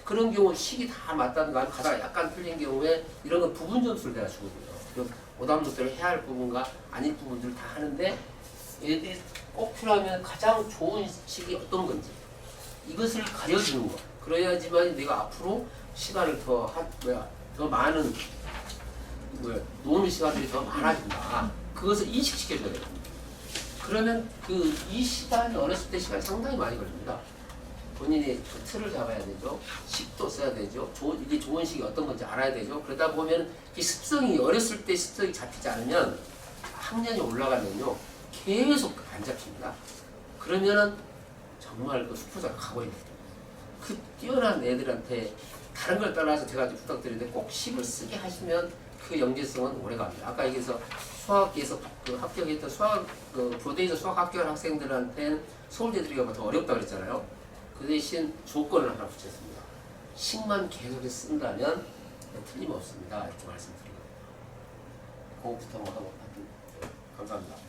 그런 경우 식이 다 맞다든가 가다가 약간 틀린 경우에 이런 건 부분 점수를 내가 주거든요. 오답노트를 해야 할 부분과 아닌 부분들을 다 하는데 얘들이 꼭 필요하면 가장 좋은 식이 어떤 건지 이것을 가려주는 거. 그래야지만 내가 앞으로 시간을 더 많은 노는 시간들이 더 많아진다. 그것을 인식시켜줘야 돼요. 그러면 이 시간이 어렸을 때 시간이 상당히 많이 걸립니다. 본인이 그 틀을 잡아야 되죠. 식도 써야 되죠. 이게 좋은 식이 어떤 건지 알아야 되죠. 그러다 보면 이 습성이 어렸을 때 습성이 잡히지 않으면 학년이 올라가면요 계속 안 잡힙니다. 그러면은 정말 수포자가 가고 있는 거예요. 그 뛰어난 애들한테 다른 걸 떠나서 제가 부탁드리는데 꼭 식을 쓰게 하시면 그 영재성은 오래갑니다. 아까 얘기해서 수학에서 합격했던 교대에서 수학 합격한 학생들한테는 서울대들이가 더 어렵다 그랬잖아요. 그 대신 조건을 하나 붙였습니다. 식만 계속해서 쓴다면 때 틀림없습니다. 이렇게 말씀드리거든요. 그거부터 뭐 하고 감사합니다.